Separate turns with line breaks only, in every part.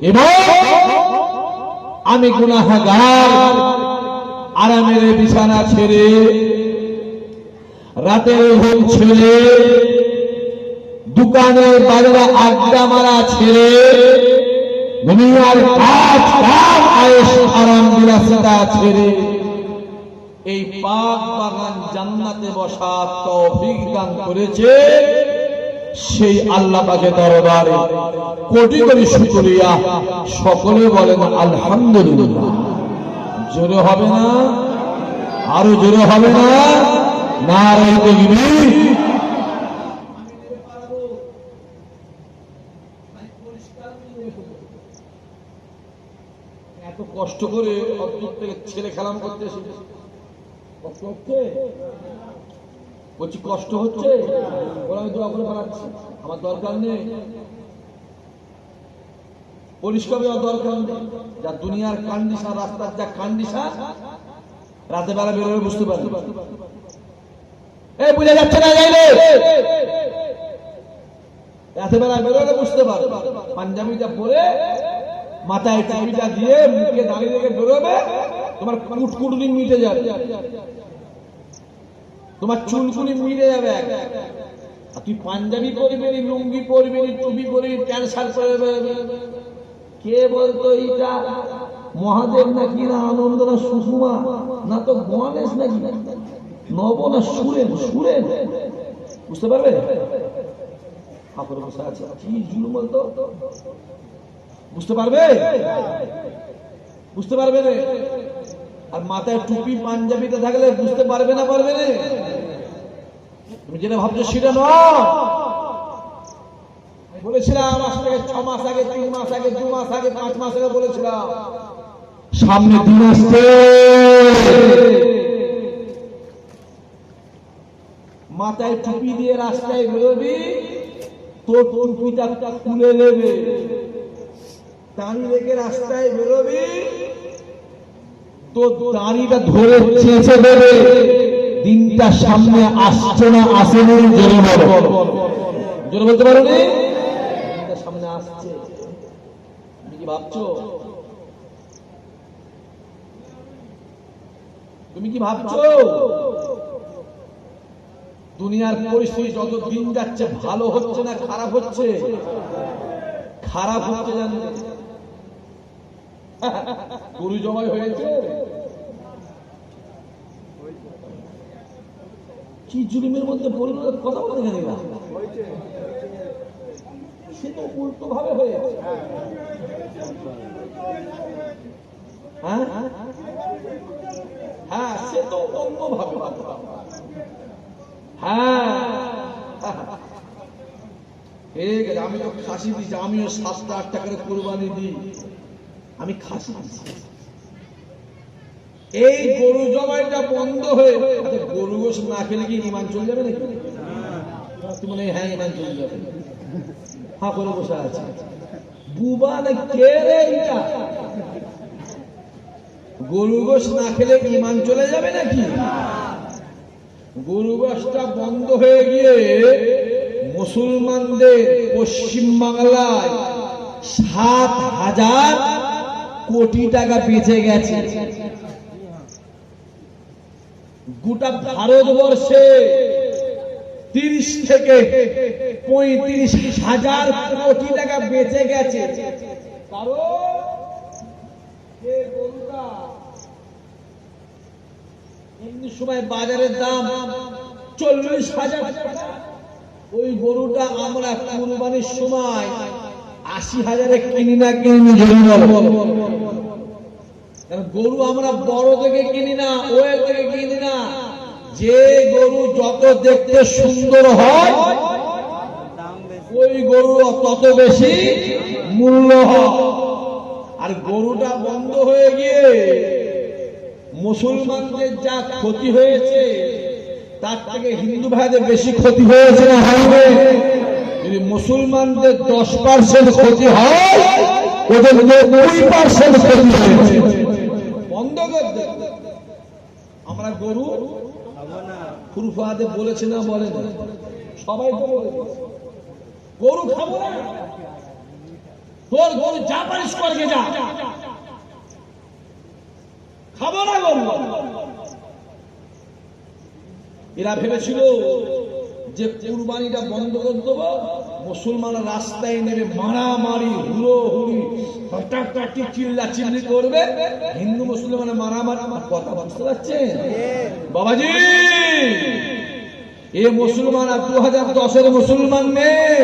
এবং আমি গুনাহগার আরামের বিছানা ছেড়ে রাতের ঘুম ছেড়ে দোকানে বাজারে আড্ডা মারা ছেড়ে দুনিয়ার কাজ কাম আয়েশ আরাম বিলাসিতা ছেড়ে এই পাক বাগান জান্নাতে বসার তৌফিক দান করেছে সেই আল্লাহ পাকের দরবারে কোটি কোটি শুকরিয়া। সকলে বলেন আলহামদুলিল্লাহ। জোরে হবে না? আরো জোরে হবে না? নারে তাকবীর। এত কষ্ট করে অদ্ভুত থেকে ছেলে খেলাম করতে এসেছে, কষ্ট হচ্ছে? বলছি কষ্ট হচ্ছে? ওরা আমি দোয়া করে বানাচ্ছি, আমার দরকার নেই, পরিষ্কার হওয়ার দরকার নেই। যা দুনিয়ার কন্ডিশন, রাস্তার যা কন্ডিশন, রাতে বেলা বেরোবে বুঝতে পারবে। এই বুঝে যাচ্ছে না? যাইলে রাতে বেলা বেরোলে বুঝতে পারবে। পাঞ্জাবিটা পরে মাথায় টুপিটা দিয়ে মুখে দাঁড়িয়ে রেখে বেরোবে, তোমার কুটকুটনি মিটে যাবে, তোমার চুলকুনি মিটে যাবে। আর তুই পাঞ্জাবি পরবি, লুঙ্গি পরবি, টুপি পরবি, প্যান্ট শার্ট পরবে, কে বলতো এটা মহাদেব নাকি না আনন্দ না সুষমা না তো গণেশ নাকি নব না সুরেন? সুরেন বুঝতে পারবে? আপনার বসে আছে কি জুলুম বলতো, বুঝতে পারবে? বুঝতে পারবে রে। আর মাথায় টুপি পাঞ্জাবিতে থাকলে বুঝতে পারবে না? পারবে না? তুমি যেটা ভাবছো সেটা নয়। বলেছিলাম আজ থেকে 6 মাস আগে, 3 মাস আগে, 2 মাস আগে, 5 মাস আগে বলেছিলাম সামনে দিন আসছে, মাথায় টুপি দিয়ে রাস্তায় বেরোবি, তোর টুপিটা খুলে নেবে, দাঁড়ি রেখে রাস্তায় বেরোবি, তোর দাঁড়িটা ধরে চেঁচে দেবে। দিনটা সামনে আসছে না আসেনি? জোরে বলো, জোরে বলতে পারো নি? দিনটা সামনে আসছে। তুমি কি ভাবছো? তুমি কি ভাবছো দুনিয়ার পরিস্থিতি যত দিন যাচ্ছে ভালো হচ্ছে না খারাপ হচ্ছে? খারাপ হচ্ছে। জানো গরু জমাই হয়েছে, কি জুলুমের মধ্যে পরিণত কথা বলতে জানি না, সে তো উল্টো ভাবে হয়েছে। হ্যাঁ হ্যাঁ, সে তো অন্য ভাবে। হ্যাঁ ঠিক আছে, আমি তো খাসি দিচ্ছি, আমিও 7-8 টাকার কোরবানি দিই, আমি খাসি দিচ্ছি। এই গরু জবাইটা বন্ধ হয়ে, গরু গোশ না খেলে কি ইমান চলে যাবে নাকি? মানে হ্যাঁ ইমান চলে যাবে। হা করে বসে আছে বুবা না কে রে? এটা গরু গোশ না খেলে ইমান চলে যাবে নাকি? গরু গোশটা বন্ধ হয়ে গিয়ে মুসলমানদের পশ্চিম বাংলায় 7,000 কোটি টাকা বেঁচে গেছে। গোটা ভারতবর্ষে 30 থেকে 35,000 কোটি টাকা বেঁচে গেছে। কারণ গরুটা এমনি সময় বাজারের দাম 40,000 টাকা, ওই গরুটা আমরা কুরবানির সময় 80,000-এ কিনি না কিনি? গরু আমরা বড় থেকে কিনি না, ওই থেকে কিনি না। যে গরু যত দেখতে সুন্দর হয় ওই গরু তত বেশি মূল্য হয়। আর গরুটা বন্ধ হয়ে গিয়ে মুসলমানদের যা ক্ষতি হয়েছে তার থেকে হিন্দু ভাইদের বেশি ক্ষতি হয়েছে না হয়নি? যদি মুসলমানদের 10% ক্ষতি হয়, ওদের 90% ক্ষতি হয়েছে। বন্ধ করে দে। আমরা গরু ফুরফাতে বলেছে না বলে না? সবাই তো বলে গরু খাবো না। তোর গরু যা পারিস স্বর্গে যা, খাবো না গরু। এরা ভেবেছিল যে কুরবানিটা বন্ধ করে দেবো, মুসলমানরা রাস্তায় নেমে মারামারি হুড়োহুড়ি হটাকাটি চিল্লা চিল্লি করবে, হিন্দু মুসলমান মারামারি। আমার কথা বুঝতে পারছেন বাবাজি? এ মুসলমান আর 2010-এর মুসলমান নেই,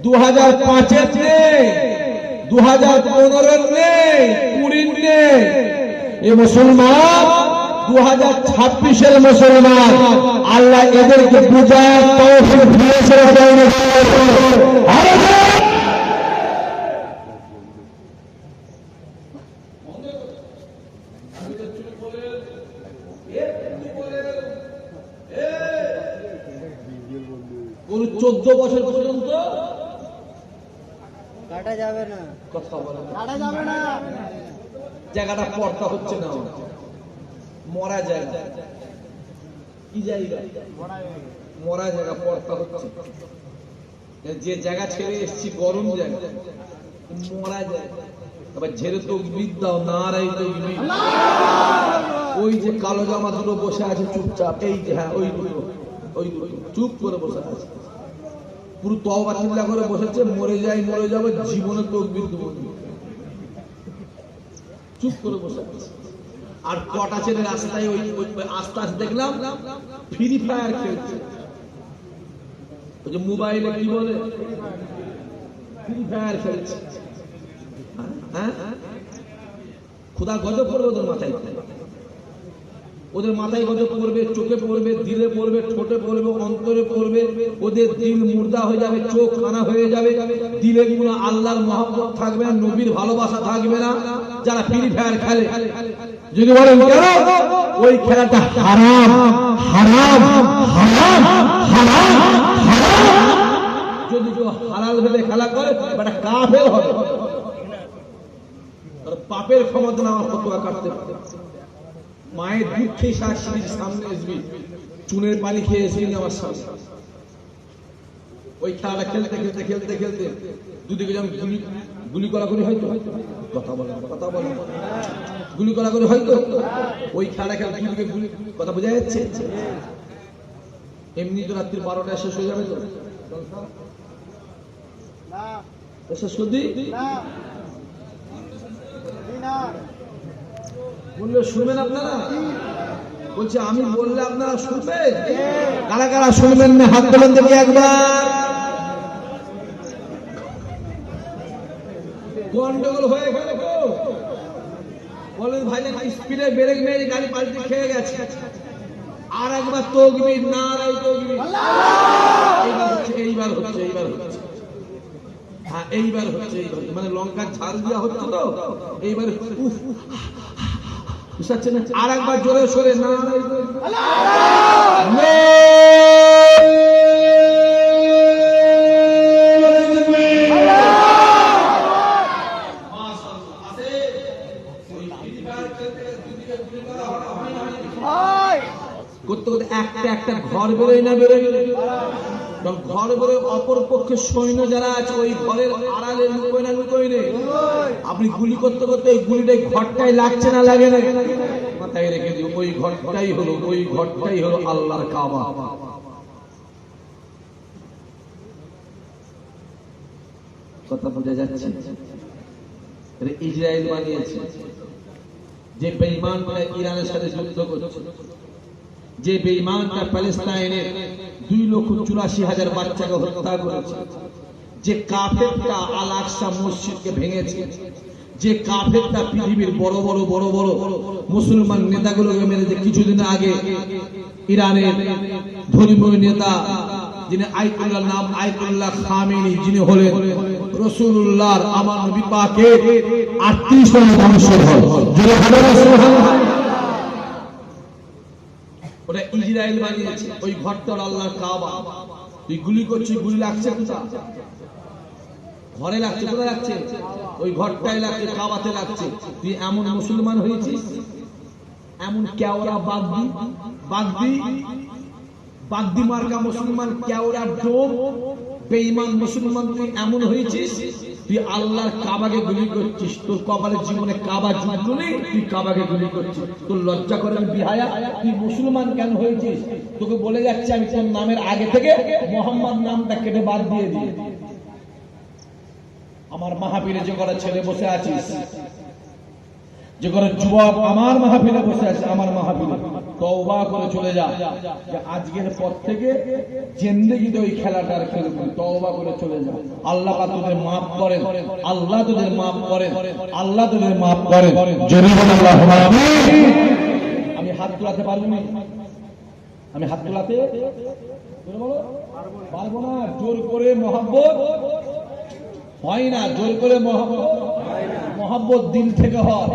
2005-এর নেই, 2015-এর নেই, 20-এর নেই। এ মুসলমান 2026-এর মুসলমান। আল্লাহ এদেরকে বুঝার তৌফিক দিয়েছে। কোন 14 বছর পর্যন্ত
কাটা যাবে না,
কথা বলে
কাটা যাবে না।
জায়গাটা পড়তা হচ্ছে না, মরা জায়গা। কি জায়গা? মরা জায়গা, পড়তা হচ্ছে। যে জায়গা ছেড়ে এসছি গরম জায়গা, মরা জায়গা। আবার ঝেড়ে তো বিদ্যাও নারাই তো, ওই যে কালো জামা দুটো বসে আছে চুপচাপ, এই যে হ্যাঁ ওই দুটো, ওই দুটো চুপ করে বসে আছে, পুরো তওবা চিন্তা করে বসেছে, মরে যাই মরে যাবো, জীবনে তকবীর দেব, চুপ করে বসে আছে। আর কটা ছেলে রাস্তায় ওই আস্তে আস্তে দেখলাম ফ্রি ফায়ার খেলছে। ওই যে মোবাইলে কি বলে, ফ্রি ফায়ার খেলছে। হ্যাঁ, খোদা গজব পড়বে ওদের মাথায়, ওদের মাথায় গজব পড়বে, চোখে পড়বে, দিলে পড়বে, ঠোঁটে পড়বে, অন্তরে পড়বে। ওদের দিল মুর্দা হয়ে যাবে, চোখ খানা হয়ে যাবে, দিলে কোনো আল্লাহর মহব্বত থাকবে না, নবীর ভালোবাসা থাকবে না। যারা ফ্রি ফায়ার খেলে, যদি বলেন কেন, ওই খেলাটা হারাম হারাম হারাম হারাম হারাম। যদি কেউ হালাল ভেবে খেলা করে এটা কাফের হবে। পাপের ক্ষমতা না আমার ফতোয়া কাটতে পারে। মায়ের দুধ খেয়ে শাশুড়ির সামনে আসবি, চুনের পানি খেয়ে আসবি আমার সামনে। ওই খেলাটা খেলতে খেলতে খেলতে খেলতে দুদিকে যেমন গুলি করাগুলি হয়তো, কথা বলে কথা বলে, গুলি করাগুলি হয়তো, ওই খেলা খেলতে দুদিকে গুলি, কথা বোঝা যাচ্ছে? এমনি তো রাত্রি 12টা শেষ হয়ে যাবে, তো শেষ করবি বললে শুনবেন আপনারা? বলছে আমি বললে আপনারা শুনবেন? কারা কারা শুনবেন না হাত তোলেন দেখি একবার। গন্ডগোল হয়ে গেল গো, বলেন ভাই স্পিডে ব্রেক মেরে গাড়ি পাল্টে খেয়ে গেছে। আর একবার তাকবীর, নারায়ে তাকবীর। এইবার হচ্ছে, এইবার হচ্ছে, হ্যাঁ এইবার হচ্ছে, এইবার মানে লঙ্কার ঝাল দেওয়া হচ্ছে তো, এইবার উফ বুঝাচ্ছে না। আর একবার জোরে সরে নারায়ে করতে করতে একটা একটা ঘর বেরোয় না বেরোয়, ঘর বেরোয় অপর পক্ষে সৈন্য যারা আছে ওই ঘরের আড়ালে লুকোয় না লুকোয় নেই। আপনি গুলি করতে করতে ওই গুলিটাই ঘরটাই লাগছে না লাগে না, মাথায় রেখে দিও ওই ঘরটাই হলো, ওই ঘরটাই হলো আল্লাহর কাবা। কথা বোঝা যাচ্ছে? ইসরায়েল বানিয়েছে, যে বেঈমানরা ইরানের সাথে যুদ্ধ করছে, যে বেঈমানরা প্যালেস্টাইনে 2,84,000 বাচ্চাকে হত্যা করেছে, যে কাফেরটা আল আকসা মসজিদকে ভেঙেছে, যে কাফেরটা পৃথিবীর বড় বড় বড় বড় মুসলমান নেতাগুলোকে মেরেছে। কিছুদিন আগে ইরানের ধর্মীয় নেতা যিনি আয়াতুল্লাহ, নাম আয়াতুল্লাহ খামেনি, যিনি হলেন রাসূলুল্লাহর আমার নবী পাকের 38 জন বংশধর। ওটা ইসরায়েল বানিয়েছে, ওই ঘরটা আল্লাহর কাবা। তুই গুলি করছিস, গুলি লাগছে কোথায়? ঘরে লাগছে, কোথায় লাগছে? ওই ঘরটাই লাগছে, কাবাতে লাগছে। তুই এমন মুসলমান হয়েছিস, এমন কেওড়া বাগদি বাগদি বাগদি মার্কা মুসলমান, কেওড়া ডোম বেঈমান মুসলমান তুই এমন হয়েছিস তুই আল্লাহর কাবাকে গুলি করছিস, তোর কপালের জীবনে কাবা জুটলো নেই, তুই কাবাকে গুলি করছিস। তোর লজ্জা করে বিহায়া? তুই মুসলমান কেন হয়েছিস? তোকে বলে যাচ্ছে আমি তোর নামের আগে থেকে মোহাম্মদ নামটা কেটে বাদ দিয়ে দিই। আমার মাহফিলে যে করে ছেলে বসে আছিস, যে করে যুবক আমার মাহফিলে বসে আছে, আমার মাহফিলে তওবা করে চলে যা, যে আজকের পর থেকে জিন্দেগিতে ওই খেলাটা আর খেলবি। তওবা করে চলে যা, আল্লাহ পাক তোদের maaf করেন, আল্লাহ তোদের maaf করেন, আল্লাহ তোদের maaf করেন। জোরে বলো আল্লাহুম্মা আমিন। আমি হাত তোলাতে পারবো না, আমি হাত তোলাতে পারবো না। জোর করে মহব্বত হয় না, জোর করে মহব্বত দিল থেকে হয়।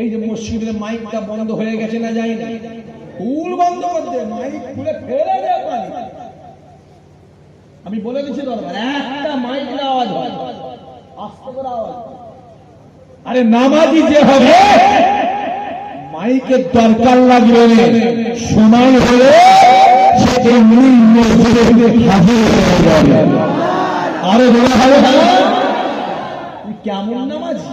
এই যে মসজিদের মাইকটা বন্ধ হয়ে গেছে না, যাই না, ফুল বন্ধ করতে মাইক খুলে ফেলে দে পানি। আমি বলে দিচ্ছি দরকার একটা মাইক না আওয়াজ হয়, আস্তে করে আওয়াজ। আরে নামাজি যে হবে মাইকের দরকার লাগবে না, সময় হলে সে এমনি মসজিদে হাজির হয়ে যাবে। আরে বলা হবে তুই কেমন নামাজি,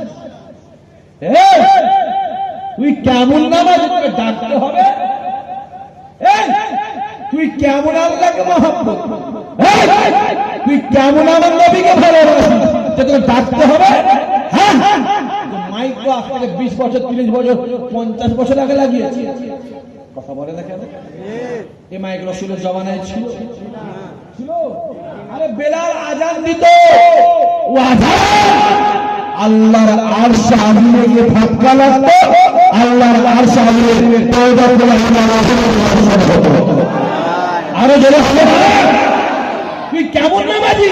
তুই কেমন নামাজি, তোকে ডাকতে হবে। তুই কেমন আল্লাহকে মহব্বত, তুই কেমন আমার নবীকে ভালোবাসিস, তোকে ডাকতে হবে। মাইক তো আজ থেকে 20 বছর 30 বছর 50 বছর আগে লাগিয়েছি, কথা বলে না কেন? এই মাইক রাসূলের জমানায় ছিল? আরে বেলাল আজান দিত, ও আজান আল্লাহর আরশ আমিনে গিয়ে ধাক্কা লাগতো, আল্লাহর আরশ আমিনে তওবা করে আরে জোরে হবে। তুই কেমন নামাজি,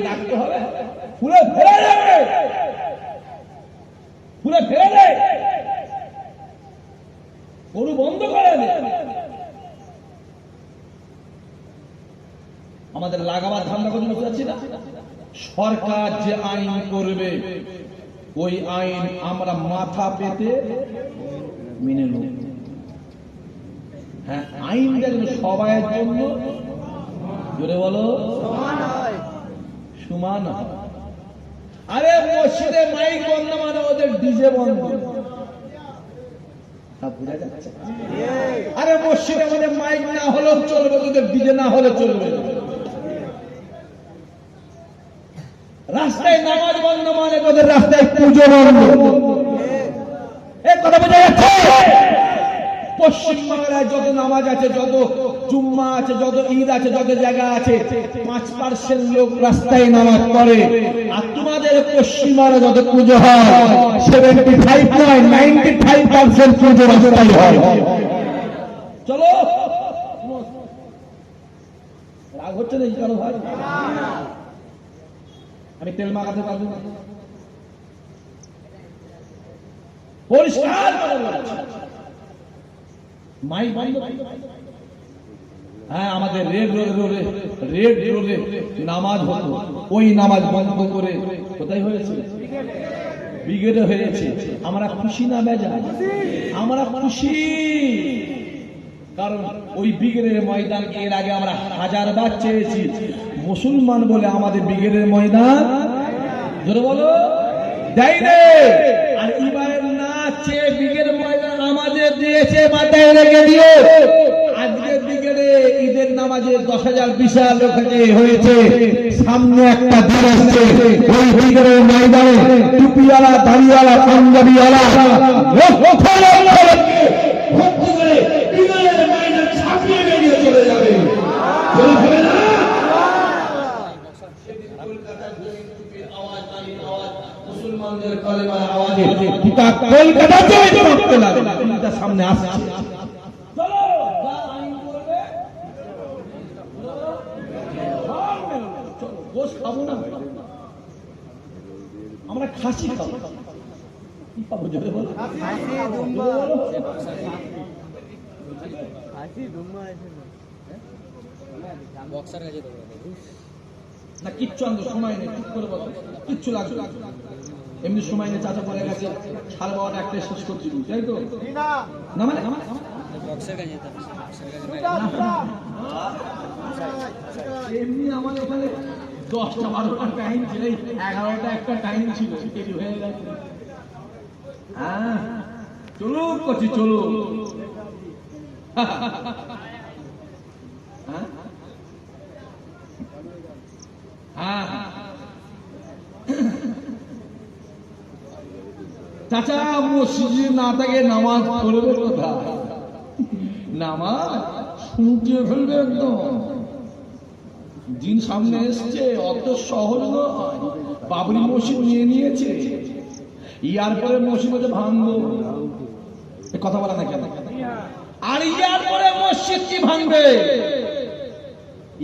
ডাকতে হবে, পুরো ফেলে যাবে, পুরো ফেলে দে, গরু বন্ধ করে দে। আমাদের লাগাবার ধান্দা করতে বসে যাচ্ছি না। সরকার যে আইন করবে ওই আইন আমরা মাথা পেতে মেনে নেব। হ্যাঁ, আইনটা যেন সবাইয়ের জন্য, জোরে বলো, সমান হয়। আরে মসজিদে মাইক বন্ধ মানে ওদের ডিজে বন্ধ, বোঝা যাচ্ছে? আরে মসজিদে আমাদের মাইক না হলেও চলবে, তোদের ডিজে না হলে চলবে। রাস্তায় নামাজ বন্ধ মানে তোদের রাস্তায় পুজো বন্ধ। এই কথা বোঝা যাচ্ছে? পশ্চিমবাংলায় যত নামাজ আছে, যত জুম্মা আছে, যত ঈদ আছে, যত জায়গা আছে, 5% লোক রাস্তায় নামাজ পড়ে। আর তোমাদের পশ্চিমবাংলায় যত পুজো হয় 75 নয় 95% পুজো রাস্তায় হয়। চলো, রাগ হচ্ছে না? চলো ভাই, আমি তেল মাখাতে পারবো না, পরিষ্কার মাইক বন্ধ। হ্যাঁ, আমাদের রেড রোডে নামাজ হতো, ওই নামাজ বন্ধ করে কোথায় হয়েছে? ব্রিগেডে হয়েছে। আমরা খুশি না বেজা? আমরা খুশি, কারণ ওই ব্রিগেডের ময়দানকে এর আগে আমরা 1000 বার চেয়েছি। মুসলমান বলে আমাদের ব্রিগেডের ময়দান, জোরে বলো, দেয় রে। আর এবারে না চেয়ে ব্রিগেডের ময়দান আমাদের দিয়েছে, মাথায় রেখে দিও। আজকে ব্রিগেডে ঈদের নামাজে 10,000 বিশাল লোক হয়েছে। সামনে একটা দিন আসছে, ওই ব্রিগেডের ময়দানে টুপিওয়ালা, দাড়িওয়ালা, পাঞ্জাবিওয়ালা চলে যাবে। মুসলমানদের কলেমার আওয়াজে কিতাব কলকাতাতে চমকতে লাগে, এটা সামনে আসছে। চলো, যা আইন করবে চলো, গোশ খাবো না আমরা, খাসি খাবো। কি খাবো জোরে বলো? না কিচ্ছু আনতে সময় নেই, ঠিক করে বলো, কিচ্ছু লাগবে এমনি সময় নেই। চাচা বলে গেছে 12:30 একটা শেষ করছি, তাই তো? না মানে এমনি আমার এখানে 10টা 12টা টাইম ছিল, 11টা একটা টাইম ছিল, দেরি হয়ে গেছে। হ্যাঁ চলো করছি, চলো। চাচা মসজিদে না থাকে নামাজ পড়বে কোথায়? নামাজ শুনতে ফেলবে একদম। দিন সামনে এসছে, অত সহজ নয়। বাবরি মসজিদ নিয়ে নিয়েছে, ইয়ার পরে মসজিদে ভাঙবো, কথা বলা না কেন? আর ইয়ার পরে মসজিদ কি ভাঙবে?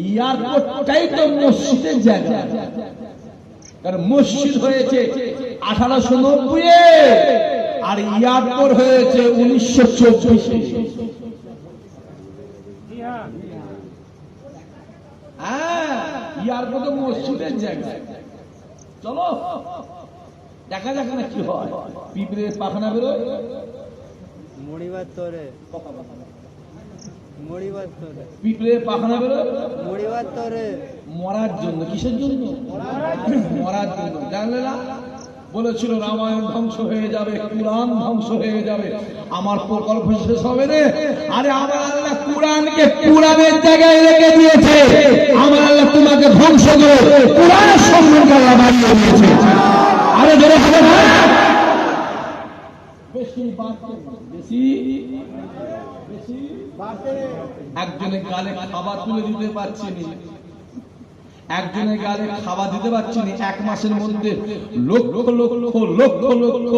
এয়ারপোর্টটাই তো মসজিদের জায়গা। কারণ মসজিদ হয়েছে 1890-এ, আর এয়ারপোর্ট হয়েছে 1924-এ। হ্যাঁ, এয়ারপোর্ট মসজিদের জায়গা। চলো দেখা যাক না কি হয়। পিঁপড়ে পাখনা বেরোয়,
মুড়িবার তোরে
পিঁপড়ে পাখনা বেরোয়
মুড়িবার তোরে
মরার জন্য। কিসের জন্য? মরার জন্য। জানলে না বলেছিল রামায়ণ ধ্বংস হয়ে যাবে, কুরআন ধ্বংস হয়ে যাবে, আমার প্রকল্প শেষ হবে না। আরে আমার আল্লাহ কুরআনকে কুরআনের জায়গায় রেখে দিয়েছে, আমার আল্লাহ তোমাকে ধ্বংস করে কুরআনের সম্মানকে আল্লাহ বাড়িয়ে দিয়েছে। আরে ধরে হবে না, বেশি বেশি বেশি একজনের গালে খাবার তুলে দিতে পারছি না, একজনের গালে খাবার দিতে পারছি না। 1 মাসের মধ্যে লক্ষ লক্ষ লক্ষ লক্ষ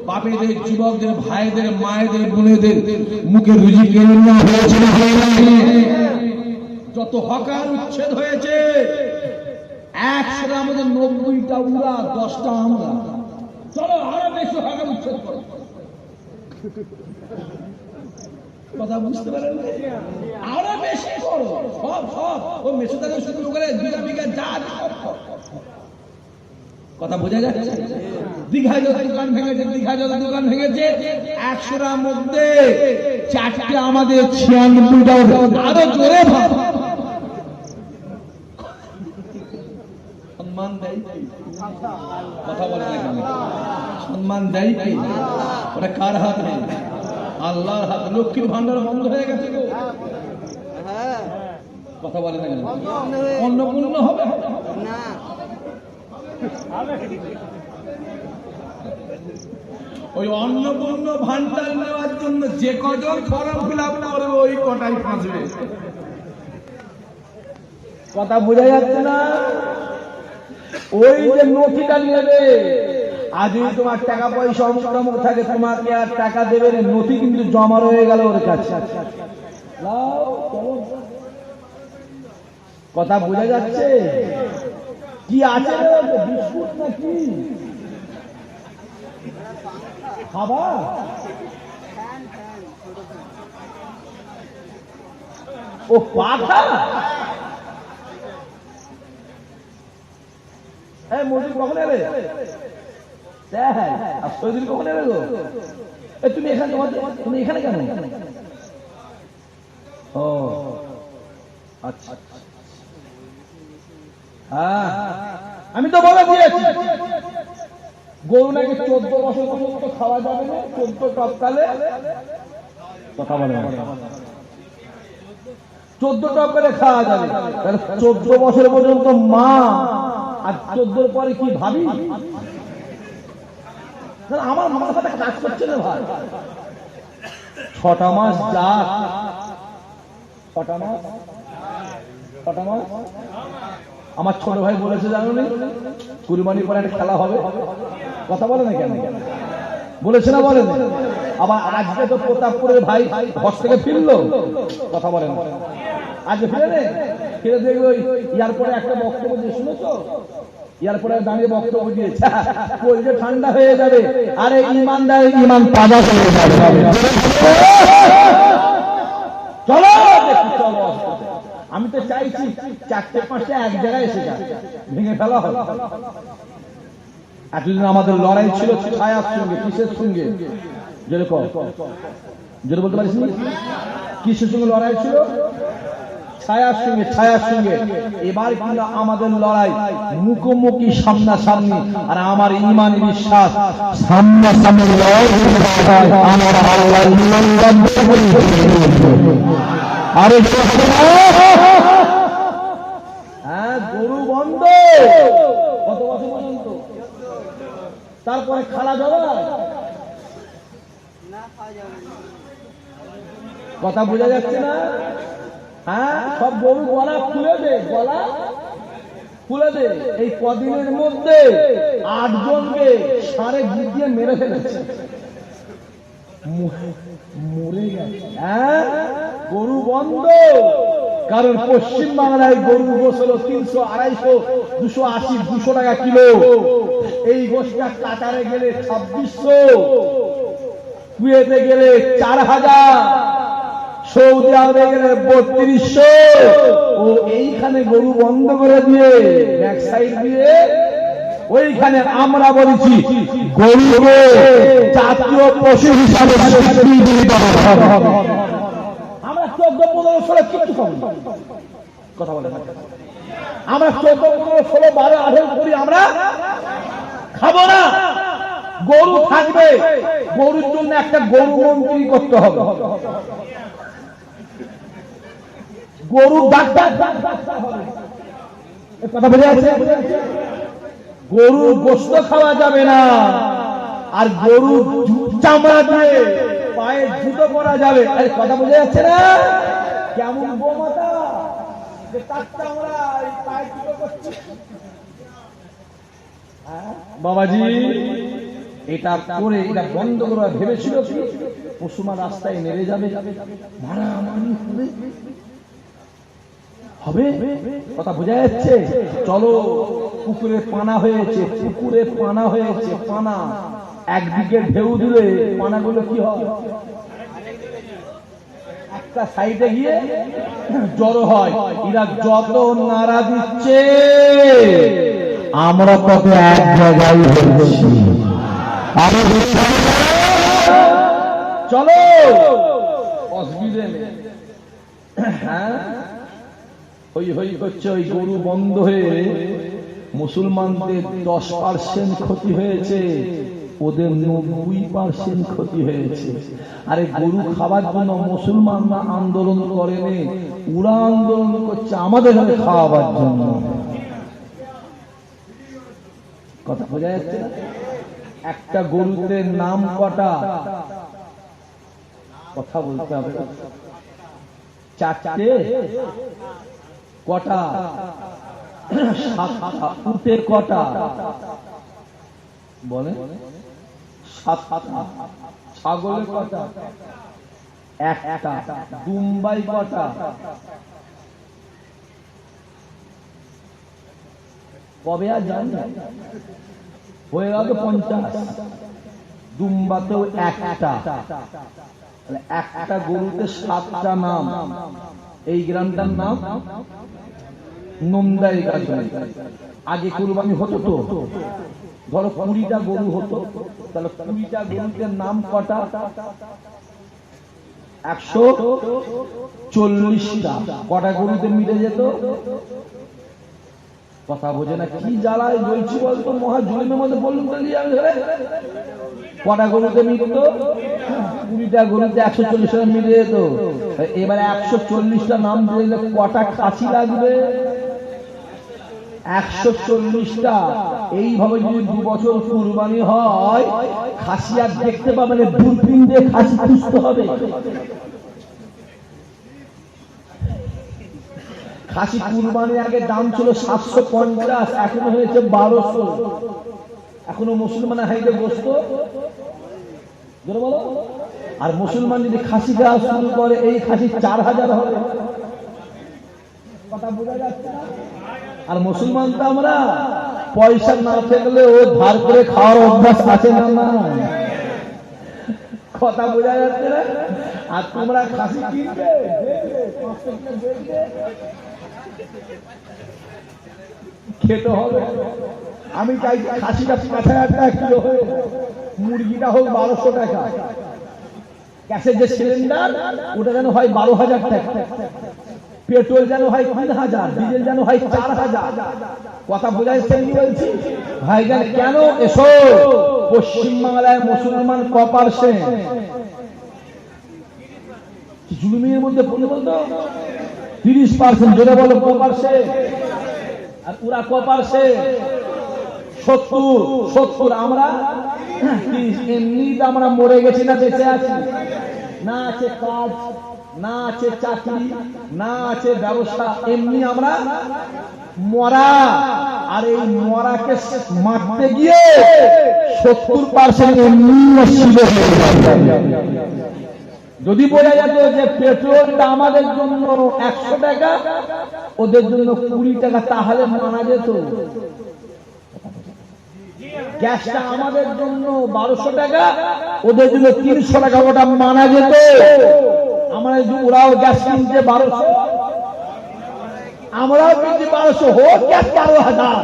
বাপেদের, যুবকদের, ভাইদের, মায়েদের, বোনেদের মুখে রুজি কেড়ে নেওয়া হয়েছে। যত হকার উচ্ছেদ হয়েছে, 100 আমাদের 90টা উড়া, 10টা আমরা। চলো আরো বেশি হকার উচ্ছেদ করো। কথা বুঝতে পারেন? আরো বেশি করো, সব সব ও মেশো থেকে শুরু করে বিঘা বিঘা যা কথা বোঝা যাচ্ছে। দীঘায় যত দোকান ভেঙেছে, দীঘায় যত দোকান ভেঙেছে, 100টার মধ্যে 4টে আমাদের, 96টা আরো জোরে ভাব। সম্মান দেয়, কথা বলে না কেন? সম্মান দেয় কি? ওটা কার হাত নেই? আল্লাহর হাত। লক্ষ্মীর ভান্ডার বন্ধ হয়ে গেছে গো, কথা বলে না কেন? অন্নপূর্ণ হবে
না,
ওই অন্নপূর্ণ ভান্ডার নেওয়ার জন্য যে কজন ফর্ম ফিল আপ করবে ওই কটাই ফাঁসবে। কথা বোঝা যাচ্ছে না? ওই যে নথিটা নেবে, আজ তোমার টাকা পয়সা অমুক থাকে, তোমাকে আর টাকা দেবে না, নথি কিন্তু জমা রয়ে গেল ওর কাছে। কথা বোঝা যাচ্ছে? কি আছে বিস্কুট নাকি খাবার? ও পাখা। হ্যাঁ, মজুর কখন এলে? আর শহীদুল কখন এলে গো? তুমি এখানে, তুমি এখানে কেন? ও আচ্ছা, হ্যাঁ আমি তো বলে দিয়েছি, গরু নাকি 14 বছর পর্যন্ত খাওয়া যাবে না, 14 টপকালে। কথা বলে 14 টপকালে খাওয়া যাবে। 14 বছর পর্যন্ত মা, আর 14 পরে কি ভাবি? আমার মাথাটা কাজ করছে না ভাই। 6টা মাস যাক, 6টা মাস আমার ছোট ভাই বলেছে জানো নি, কুরবানির পরে একটা খেলা হবে। কথা বলে না কেন? বলেছে না বলেন? আবার আজকে তো প্রতাপপুরের ভাই ঘর থেকে ফিরলো, কথা বলে না, আজকে ফিরে ফিরে দেখবে ইয়ার পরে একটা বক্তব্য দিয়ে, শুনেছো? ইয়ার পরে দাঁড়িয়ে বক্তব্য দিয়েছে, কলজে ঠান্ডা হয়ে যাবে, আরে ইমানদার ইমান তাজা হয়ে যাবে। চলো চলো, আমি তো চাইছি 4টে 5টে এক জায়গায় এসে যায়, ভেঙে ফেলা হয়। এতদিন আমাদের লড়াই ছিল ছায়ার সঙ্গে, কিসের সঙ্গে? যেরকম যেটা বলতে পারিস, কিসের সঙ্গে লড়াই ছিল? ছায়ার সঙ্গে এবার কিন্তু আমাদের লড়াই মুখোমুখি সামনাসামনি। আর আমার ঈমান বিশ্বাস সামনাসামনি লড়াই আমার আল্লাহ আরে হ্যাঁ, গরু বন্ধ কত বছর পর্যন্ত, তারপরে খালা যাবে কথা বোঝা যাচ্ছে না? হ্যাঁ, সব গরু গলা খুলে দে, গলা খুলে দে। এই কদিনের মধ্যে 8 জনকে সারে গিট দিয়ে মেরে ফেলেছে, মরে গেছে। হ্যাঁ, গরু বন্ধ। কারণ পশ্চিম বাংলায় গরু গোস হলো 300, 250, 280, 200 টাকা কিলো। এই গোসটা কাটারে গেলে 2600, কুয়েতে গেলে 4000, সৌদি আরবে গেলে 3200। ও এইখানে গরু বন্ধ করে দিয়ে ব্যাক সাইড দিয়ে ওইখানে আমরা বলেছি গরুকে জাতীয় পশু হিসাবে আমরা 14-15 সালে কিচ্ছু খাবো না। কথা বলে আমরা 14-15, 16, 12, 18 করি, আমরা খাবো না। গরু থাকবে, গরুর জন্য একটা গরু মন্ত্রী করতে হবে, গরু ডাক্তার হবে। কথা বোঝা যাচ্ছে? গরুর গোশত খাওয়া যাবে না, আর গরু চামড়া দিয়ে পায়ে জুতো পরা যাবে। আরে কথা বোঝা যাচ্ছে না? কেমন বোমাতা যে তার চামড়া পায়ে জুতো করছে। বাবাজি এটা করে এটা বন্ধ করা ভেবেছিল কি পশুমা রাস্তায় নেমে যাবে, মারামারি হবে। কথা বোঝা যাচ্ছে? চলো, পুকুরে পানা হয়েছে, পুকুরে পানা হয়েছে, পানা একদিকে ঢেউ দিলে পানাগুলো কি হয়, একটা সাইডে গিয়ে জড়ো হয়। এরা যত নাড়া দিচ্ছে আমরা তত এক জায়গায় হচ্ছি। চলো, অসুবিধে নেই। হ্যাঁ, হচ্ছে ওই গরু বন্ধ হয়ে মুসলমানদের 10% ক্ষতি হয়েছে, ওদের 90% ক্ষতি হয়েছে। আরে গরু খাবার জন্য মুসলমানরা আন্দোলন করেনি, ওরা আন্দোলন করছে আমাদের খাওয়াবার জন্য। কথা বোঝা যাচ্ছে? একটা গরুতে নাম কটা? কথা বলতে হবে। 4টে? কটা? 7টা। উটে কটা বলে? 7টা। ছাগলে কটা? 1টা। দুম্বাই কটা? কবে আর জানি হয়ে গেল 50। দুম্বাতেও 1টা। একটা গরুতে 7টা নাম। এই গ্রামটার নাম নন্দাই গাজনে। আগে কুরবানি হতো তো, ধরো 20টা গরু হতো, তাহলে 20টা গরুতে নাম কটা? 140টা। কটা গরুতে মিটে যেত? কথা বোঝে না, কি জ্বালায় বলছি বলতো, মহা জুলুমের মধ্যে বলুন তো কটা গরুতে মিটত? 20টা গরুতে 140টা মিটে যেত। এবারে 140টা নাম দিলে কটা খাসি লাগবে? 140টা। এইভাবে যদি 2 বছর কুরবানি হয়, খাসি আর দেখতে পাবে না, দূরবীন দিয়ে খাসি খুঁজতে হবে। খাসি কুরবানির আগে দাম ছিল 750, এখন হয়েছে 1200। এখনো মুসলমানের হাইতে গোশত বলো। আর মুসলমান যদি খাসি দেওয়া শুরু করে, এই খাসি 4000 হবে। কথা বোঝা যাচ্ছে না? আর মুসলমান তো আমরা পয়সা না থাকলে ও ধার করে খাওয়ার অভ্যাস আছে না? কথা বোঝা যাচ্ছে না? আর তোমরা খাসি কিনবে, খেতে হবে। আমি চাই খাসিটা 5000 টাকা কিলো হয়ে, মুরগিটা হোক 1200 টাকা। গ্যাসের যে সিলিন্ডার ওটা যেন হয় 12000 টাকা, পেট্রোল যেন হয় 3000, ডিজেল যেন হয় 4000। কথা বোঝাইছে কি বলছি ভাইজান? কেন? এসো পশ্চিমবাংলায় মুসলমান ক%? জুলুমের মধ্যে পড়ে বলতো 30%। জোরে বলো ক%? আর পুরা ক%? 70। আমরা এমনি আমরা মরে গেছি না বেঁচে আছি? না আছে কাজ, না আছে চাকরি, না আছে ব্যবস্থা, এমনি আমরা মরা। আর এই মরাকে মারতে গিয়ে 70% এমনি নষ্ট হয়ে যায়। যদি বোঝা যেত যে পেট্রোলটা আমাদের জন্য 100 টাকা, ওদের জন্য 20 টাকা, তাহলে মানা যেত। গ্যাসটা আমাদের জন্য 1200 টাকা, ওদের জন্য 300 টাকা, ওটা মানা যেত। আমরা ওরাও গ্যাস কিনছে 1200, আমরাও কিনছি 1200, হোক গ্যাস 12,000।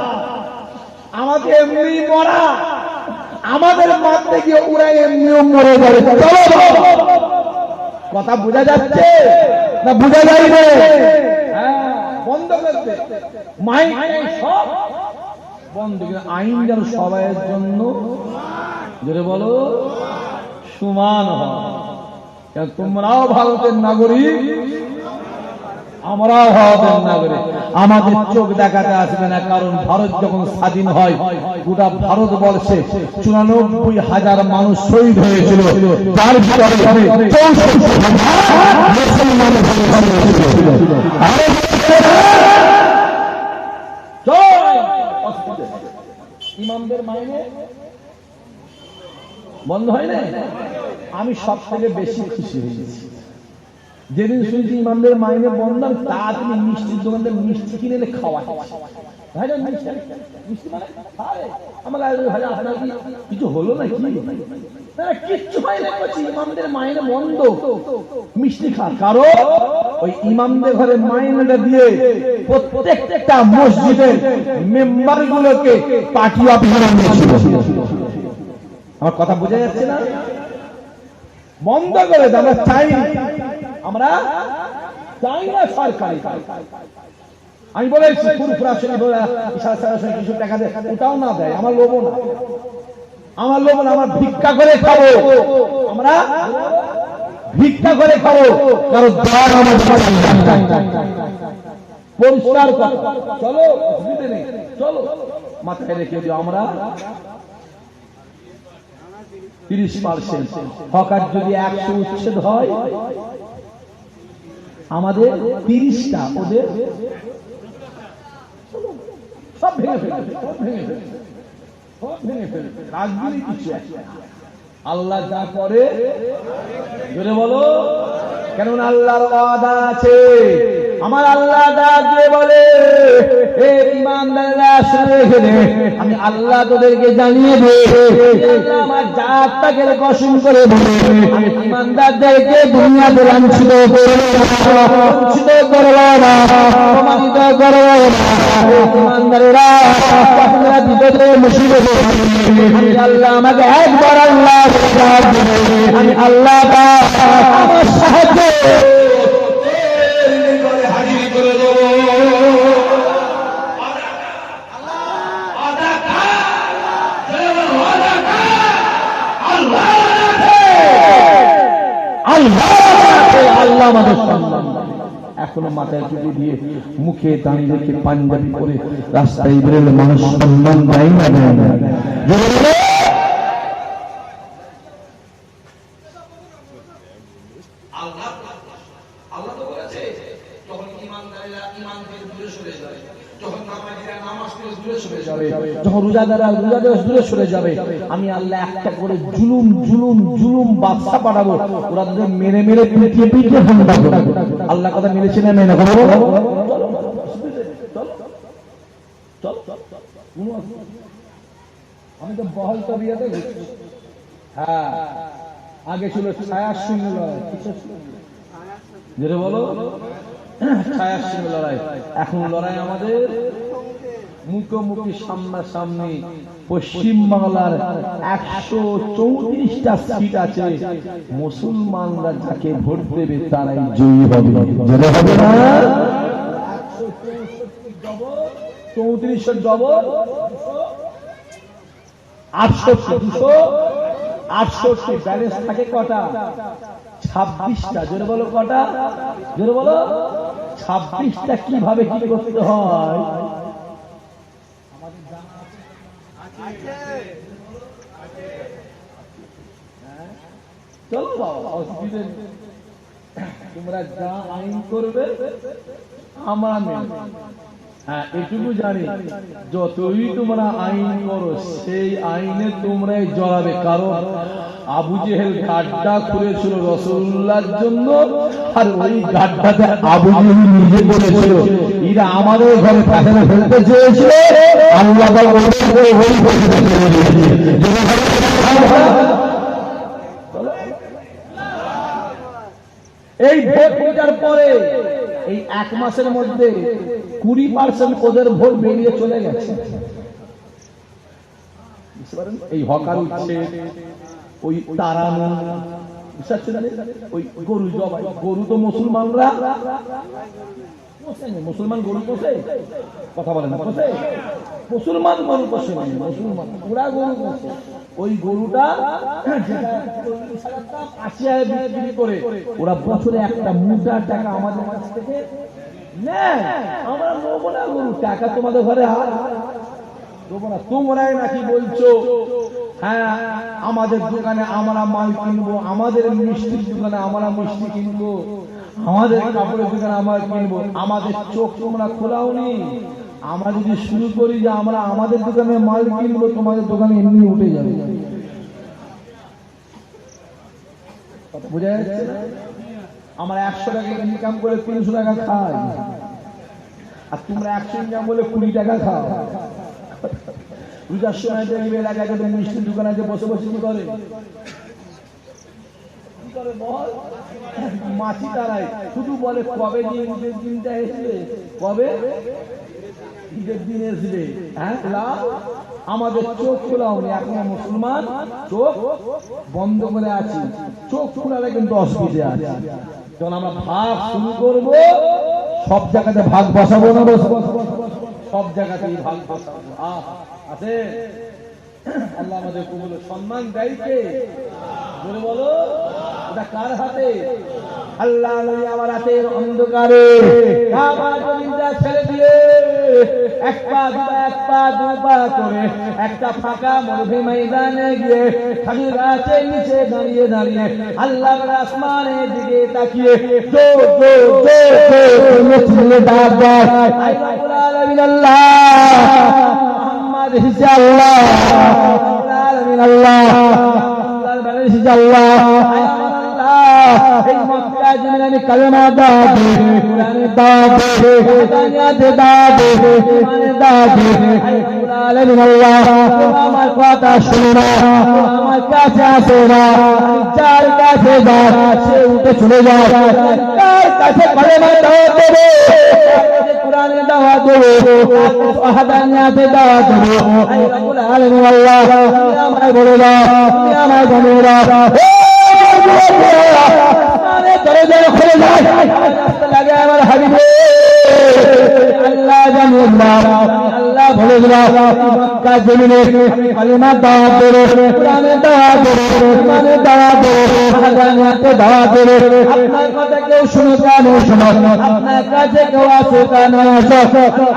আমাকে এমনি মরা, আমাদের মারতে গিয়ে ওরা এমনিও মরে যাবে। কথা বোঝা যাচ্ছে না বোঝা যায়নি? বন্ধ করতে মাইক সব বন্ধ, আইন যেন সবাইয়ের জন্য যেটা বলো সমান হয়। তোমরাও ভারতের নাগরিক, আমরাও ভারতের নাগরিক। আমাদের চোখ দেখাতে আসবে না, কারণ ভারত যখন স্বাধীন হয় গোটা ভারতবর্ষে 94,000 মানুষ শহীদ হয়েছিল, তার ভিতরে 64,000 মুসলমান হয়েছিল। ইমামদের মাইনে বন্ধ হয় না। আমি সব থেকে বেশি খুশি হয়েছি যেদিন শুনছি ইমামদের মাইনে বন্ধ। তাড়াতাড়ি মিষ্টির দোকানদের মিষ্টি কিনে এনে খাওয়া। কিছু হলো না, কিচ্ছু হয় না, ইমামদের মাইনে বন্ধ, মিষ্টি খা। কারণ ওই ইমামদের ঘরে মাইনেটা দিয়ে প্রত্যেকটা মসজিদের মেম্বার গুলোকে পার্টি অফিসার নিয়েছিল। আমার কথা বোঝা যাচ্ছে না? বন্ধ করে আমরা চাই, আমরা চাই না সরকারি। আমি বলেছি কিছু টাকা দেয়, ওটাও না দেয়, আমার লোভ না, আমার লোভ না। আমরা ভিক্ষা করে খাবো, আমরা ভিক্ষা করে খাবো, কারণ পরিষ্কার কথা। চলো চলো মাথায় রেখে দিও, আমরা 30%। হকার যদি 100 উচ্ছেদ হয়, আমাদের 30টা, ওদের সব ভেঙে ফেলে, রাজনীতি কিছু আছে। আল্লাহ যা করে জোরে বলো, কেননা আল্লাহর ওয়াদা আছে। আমার আল্লাহ ডাক দিয়ে বলে, হে ঈমানদাররা শুনে রেখে, আমি আল্লাহ তোদেরকে জানিয়ে দেই, আমার জাতটাকে কসম করে বলে, আমি ঈমানদারদেরকে দুনিয়াতে লাঞ্ছিত করব না, অপমানিত করব না। ঈমানদাররা আপনারা বিপদে মুসিবতে, আমি আল্লাহ আমাকে একবার আল্লাহ আমি আল্লাহ আমার সাহায্য আল্লাহ আমাদের সম্মান। এখনো মাথায় টুপি দিয়ে মুখে দাঁড়িয়ে রেখে পাঞ্জাবি পরে রাস্তায় বেরোলে মানুষ সম্মান দেয় না, দেয় না। যখন রোজাদাররা দূরে সরে যাবে, আমি আল্লাহ একটা করে জুলুম বাদশা পাঠাবো, ওরা মেরে মেরে পিটিয়ে ঠান্ডা করবো। আল্লাহ কথা মেরেছে না মেনে করবো। আমি তো বহল তবিয়াতে, হ্যাঁ, আগে ছিল ছায়ার সঙ্গে লড়াই, যেটা বলো ছায়ার সঙ্গে লড়াই। এখন লড়াই আমাদের মুখোমুখি সামনাসামনি পশ্চিম বাংলার 134টা সিট আছে, মুসলমানরা যাকে ভোট দেবে তারাই জয়ী হবে। জয় হবে না? 34 ডবল 268 ব্যালেন্স থাকে কটা? 26টা। জোরে বলো কটা? জোরে বলো। 26টা কিভাবে কি করতে হয়? চলো বাবা, অসুবিধে নেই। তোমরা যা আইন করবে আমরা মেনে। হ্যাঁ, এটুকু জানি, যতই তোমরা আইন করো সেই আইনে তোমরাই জড়াবে। কারণ আবু জেহেল গাড্ডা করেছিল রাসূলুল্লাহর জন্য, আর ওই গাড্ডাতে আবু জেহেল নিজে করেছিল। এরা আমাদের ঘরে পাঠানো ফেলতে চেয়েছিল, আল্লাহ এই ভোট পূজার পরে এই 1 মাসের মধ্যে 20% ওদের ভোট বেরিয়ে চলে গেছে। এই হকার উঠছে, ওই তারানো, ওই গরু জবাই, গরু তো মুসলমানরা মুসলমান গরু পোষে, কথা বলে না, পোষে মুসলমান গরু পোষে, মুসলমান ওরা গরু পোষে। ওই গরুটা 80 বিক্রি করে ওরা বছরে একটা মোটা টাকা আমাদের কাছ থেকে নেয়। আমরা নেবো না গরু, টাকা তোমাদের ঘরে দেবো না। তোমরাই নাকি বলছো হ্যাঁ আমাদের দোকানে আমরা মাল কিনবো, আমাদের মিষ্টির দোকানে আমরা মিষ্টি কিনবো, আমাদের কাপড়ের দোকানে আমরা কিনবো। আমাদের চোখ তোমরা খোলাওনি। আমরা যদি শুরু করি যে আমরা আমাদের দোকানে মাল কিনবো, তোমাদের দোকানে এমনি উঠে যাবে। বোঝা যাচ্ছে? আমরা 100 টাকা ইনকাম করে 300 টাকা খাই, আর তোমরা 100 ইনকাম বলে 20 টাকা খাও। রোজার সময় দেখবে এলাকায় মিষ্টির দোকানে যে বসে বসে কি করে বল, মাছি তারাই শুধু বলে কবে ঈদের দিনটা এসবে, কবে ঈদের দিন এসবে। হ্যাঁ, আমাদের চোখ খোলা হয়নি এখনো, মুসলমান চোখ বন্ধ করে আছি। চোখ খোলালে কিন্তু অসুবিধে আছে। যখন আমরা ভাগ শুরু করবো, সব জায়গাতে ভাগ বসাবো না, সব জায়গাতেই ভাগ বসাবো। আছে আল্লাহ আমাদের কবুল সম্মান দেয়কে বলে বলো, এটা কার হাতে? আল্লাহ আমার হাতের অন্ধকারে ছেড়ে দিয়ে এক পা দু পা করে একটা ফাঁকা মরুভূমি ময়দানে গিয়ে খাজুর গাছের নিচে দাঁড়িয়ে দাঁড়িয়ে আল্লাহর আসমানের দিকে তাকিয়ে মোহাম্মদ হিসাল্লাহ এই মক্কা জমিনে আমি কালেমা দাও, কোরআনে দাও, হাদিসে দাও, ইমানে দাও। আলামিন আল্লাহ, আমার কথা শুনো না, আমার কাছে আসো না, যার কাছে যাও সে উঠে চলে যাও। তার কাছে কালেমা দাও দেবে, কোরআনে দাওয়া দেবে, হাদিসে দাওয়া দেবে। আলামিন আল্লাহ, তুমি আমায় বলে দাও, তুমি আমায় বলে দাও। আমার হাবিবে আল্লাহ জানো, আল্লাহ বলে মক্কা জমিনে আমি কালিমা দাওয়াত দেব, কোরআনে দাওয়াত দেব, ইমানে দাওয়াত দেব, হাদিসে দাওয়াত দেব। আপনার কথা কেউ শুনো কেন শুনো, আপনার কাছে কেউ আসো কেন আসো।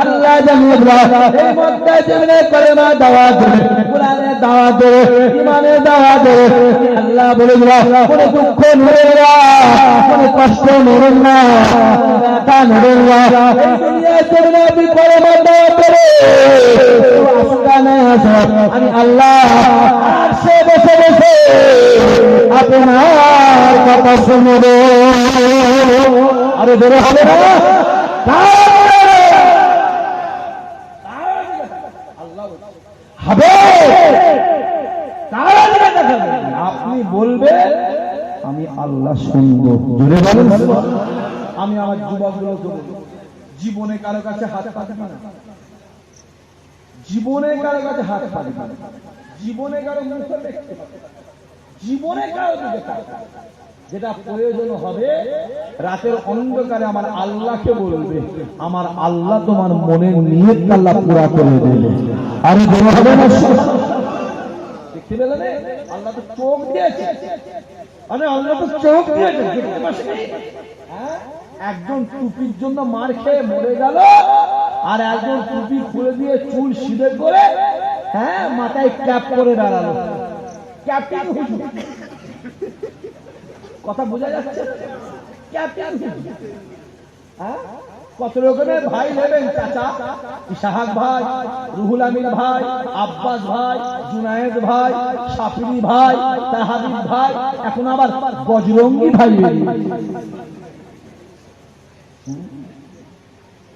আল্লাহ জানো এই মক্কা জমিনে কালিমা দাওয়াত দেব, কোরআনে দাওয়াত দেব, ইমানে দাওয়াত দেব। আল্লাহ বলে কোনো দুঃখ নেবেন না, কোনো কষ্ট নেবেন না, ব্যথা নেবেন না। এই দুনিয়ার জন্য আপনি কালিমা দাওয়াত দেবে, আমি আল্লাহ আরশে বসে বসে আপনার কথা শুনব। আরে বেরো হবে না, হবে আপনি বলবে আমি আল্লাহ শুনবো। জোরে বলেন। আমি আমার যুবকগুলোকে জীবনে কারো কাছে হাত পাতি না, জীবনে কারো কাছে হাত পাবি না, জীবনে কারো মুখে দেখতে পাবি না, জীবনে কারো দিকে তাকাবি না। যেটা প্রয়োজন হবে রাতের অন্ধকারে আমার আল্লাহকে বলবে, আমার আল্লাহ তোমার মনের নিয়ত আল্লাহ পুরা করে দেবে। আরে দেওয়া হবে না, দেখতে পেলে আল্লাহ তো চোখ দিয়েছে, আরে আল্লাহ তো চোখ দিয়েছে, দেখতে পাচ্ছি হ্যাঁ। একজন টুপির জন্য মার খেয়ে মরে গেল, আর একজন টুপি খুলে দিয়ে চুল সিধে করে হ্যাঁ মাথায় ক্যাপ করে দাঁড়ালো। কথা বোঝা যাচ্ছে? কত রকমের ভাই নেবেন চাচা, ইসাহাক ভাই, রুহুল আমিন ভাই, আব্বাস ভাই, জুনায়েদ ভাই, শাফিরি ভাই, তাহাবিব ভাই, এখন আবার বজরঙ্গি ভাই।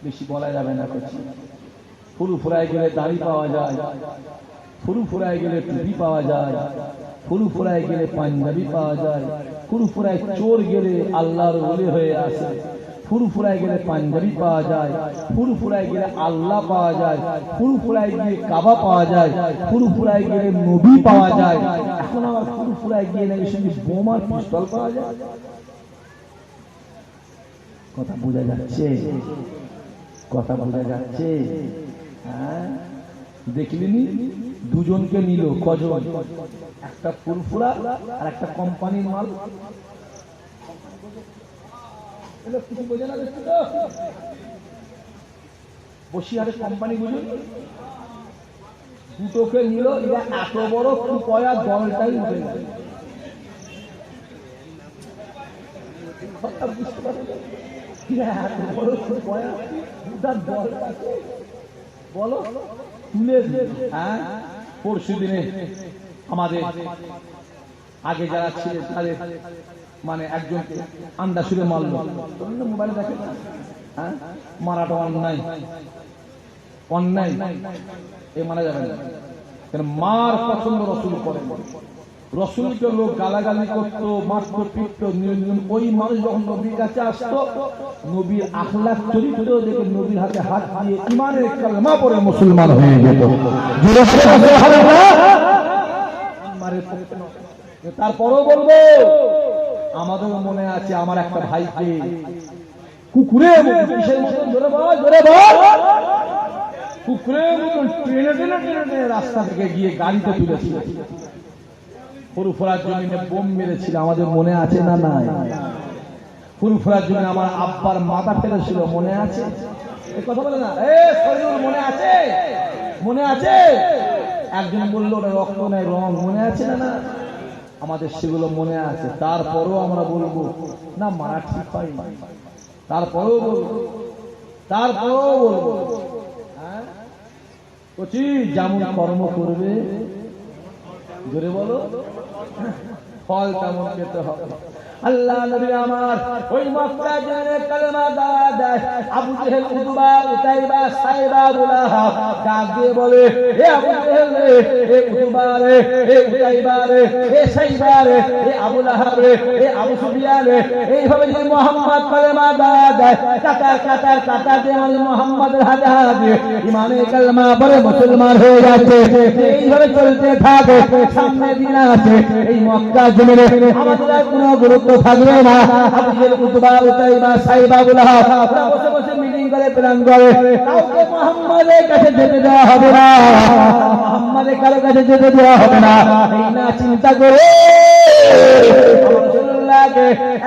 বেশি বলা যাবে না, ফুরু ফুরায় গেলে দাড়ি পাওয়া যায়, ফুরু ফুরায় গেলে টুপি পাওয়া যায়, ফুরু ফুরায় গেলে পাঞ্জাবি পাওয়া যায়, ফুরু ফুরায় চোর গেলে আল্লাহর ওলি হয়ে আসে, ফুরু ফুরায় গেলে পাঞ্জাবি পাওয়া যায়, ফুরু ফুরায় গেলে আল্লাহ পাওয়া যায়, ফুরু ফুরায় গিয়ে কাবা পাওয়া যায়, ফুরু ফুরায় গেলে নবী পাওয়া যায়, এখন আবার ফুরু ফুরায় গিয়ে নাকি সঙ্গে বোমার পিস্তল পাওয়া যায়। কথা বোঝা যাচ্ছে? কথা বোঝা যাচ্ছে? হ্যাঁ, দেখলিনি দুজনকে নিল কজন, একটা ফুরফুরা আর একটা কোম্পানির মাল। কিছু বোঝে না, দেখছি তো বসিহারে কোম্পানি বুঝুন, দুটোকে নিল, এরা এত বড় কুপয়া দলটাই উঠে গেল। বুঝতে পারছো? বলো তুলে হ্যাঁ। পরশু দিনে আমাদের আগে যারা ছিল তাদের মানে একজনকে আন্ডা সুরে মারলো, মোবাইলে দেখে হ্যাঁ, মারাটা অন্যায়, অন্যায়, এ মারা যাবে না। কেন মার পছন্দ রসুল করে, রসুলকে লোক গালাগালি করতো, মারতো, পিটতো, ওই মানুষ যখন নবীর কাছে আসতো, নবীর আখলাক চরিত্র দেখে নবীর হাতে হাত দিয়ে ইমানের কালেমা পড়ে মুসলমান হয়ে যেত। তারপরও বলবো, আমাদেরও মনে আছে আমার একটা ভাইকে কুকুরের মতন ধরে বল, ধরে বল, কুকুরের মতন ট্রেনে টেনে টেনে রাস্তা থেকে গিয়ে গাড়িতে তুলেছিল, ফুরফুরার জমিনে বোম মেরেছিল, আমাদের মনে আছে না? নাই। ফুরফুরার জমিনে আমার আব্বার মাথা ফেলেছিল, মনে আছে? এই কথা বলে না, মনে আছে? মনে আছে? একজন বললো ওটা রক্ত নাই, রং, মনে আছে না? আমাদের সেগুলো মনে আছে। তারপরেও আমরা বলবো না, মারা ঠিক হয় না, তারপরেও বলবো, তারপরেও বলবো হ্যাঁ, যেমন কর্ম করবে, জোরে বলো, ফল তেমন পেতে হবে। আল্লাহ নবী আমার ওই মক্কা জেনে কালেমা দাওয়া দেয়, আবু জেহেল, উতবা, উতাইবা, সাইবা, আবু লাহাব ডাক দিয়ে বলে, হে আবু জেহেল রে, হে উতবা রে, হে উতাইবা রে, হে সাইবা রে, হে আবু লাহাব রে, হে আবু সুফিয়ান রে, এইভাবে যদি মুহাম্মদ কালেমা দাওয়া দেয়, কাতার কাতার কাতার দিয়ে আমাদের মুহাম্মদের হাতে হাত দিয়ে ইমানে কালেমা পড়ে মুসলমান হয়ে যাচ্ছে। এইভাবে চলতে থাকে, সামনে দিন আছে এই মক্কা জমিনে আমাদের আর কোনো গুরুত্ব থাকবে না। আবু জেহেল, উতবা, উতাইবা, সাইবা, আবু লাহাব বসে বসে মিটিং করে প্ল্যান করে, কাউকে মুহাম্মাদের কাছে যেতে দেওয়া হবে না, মুহাম্মাদের কারো কাছে যেতে দেওয়া হবে না। এই না চিন্তা করে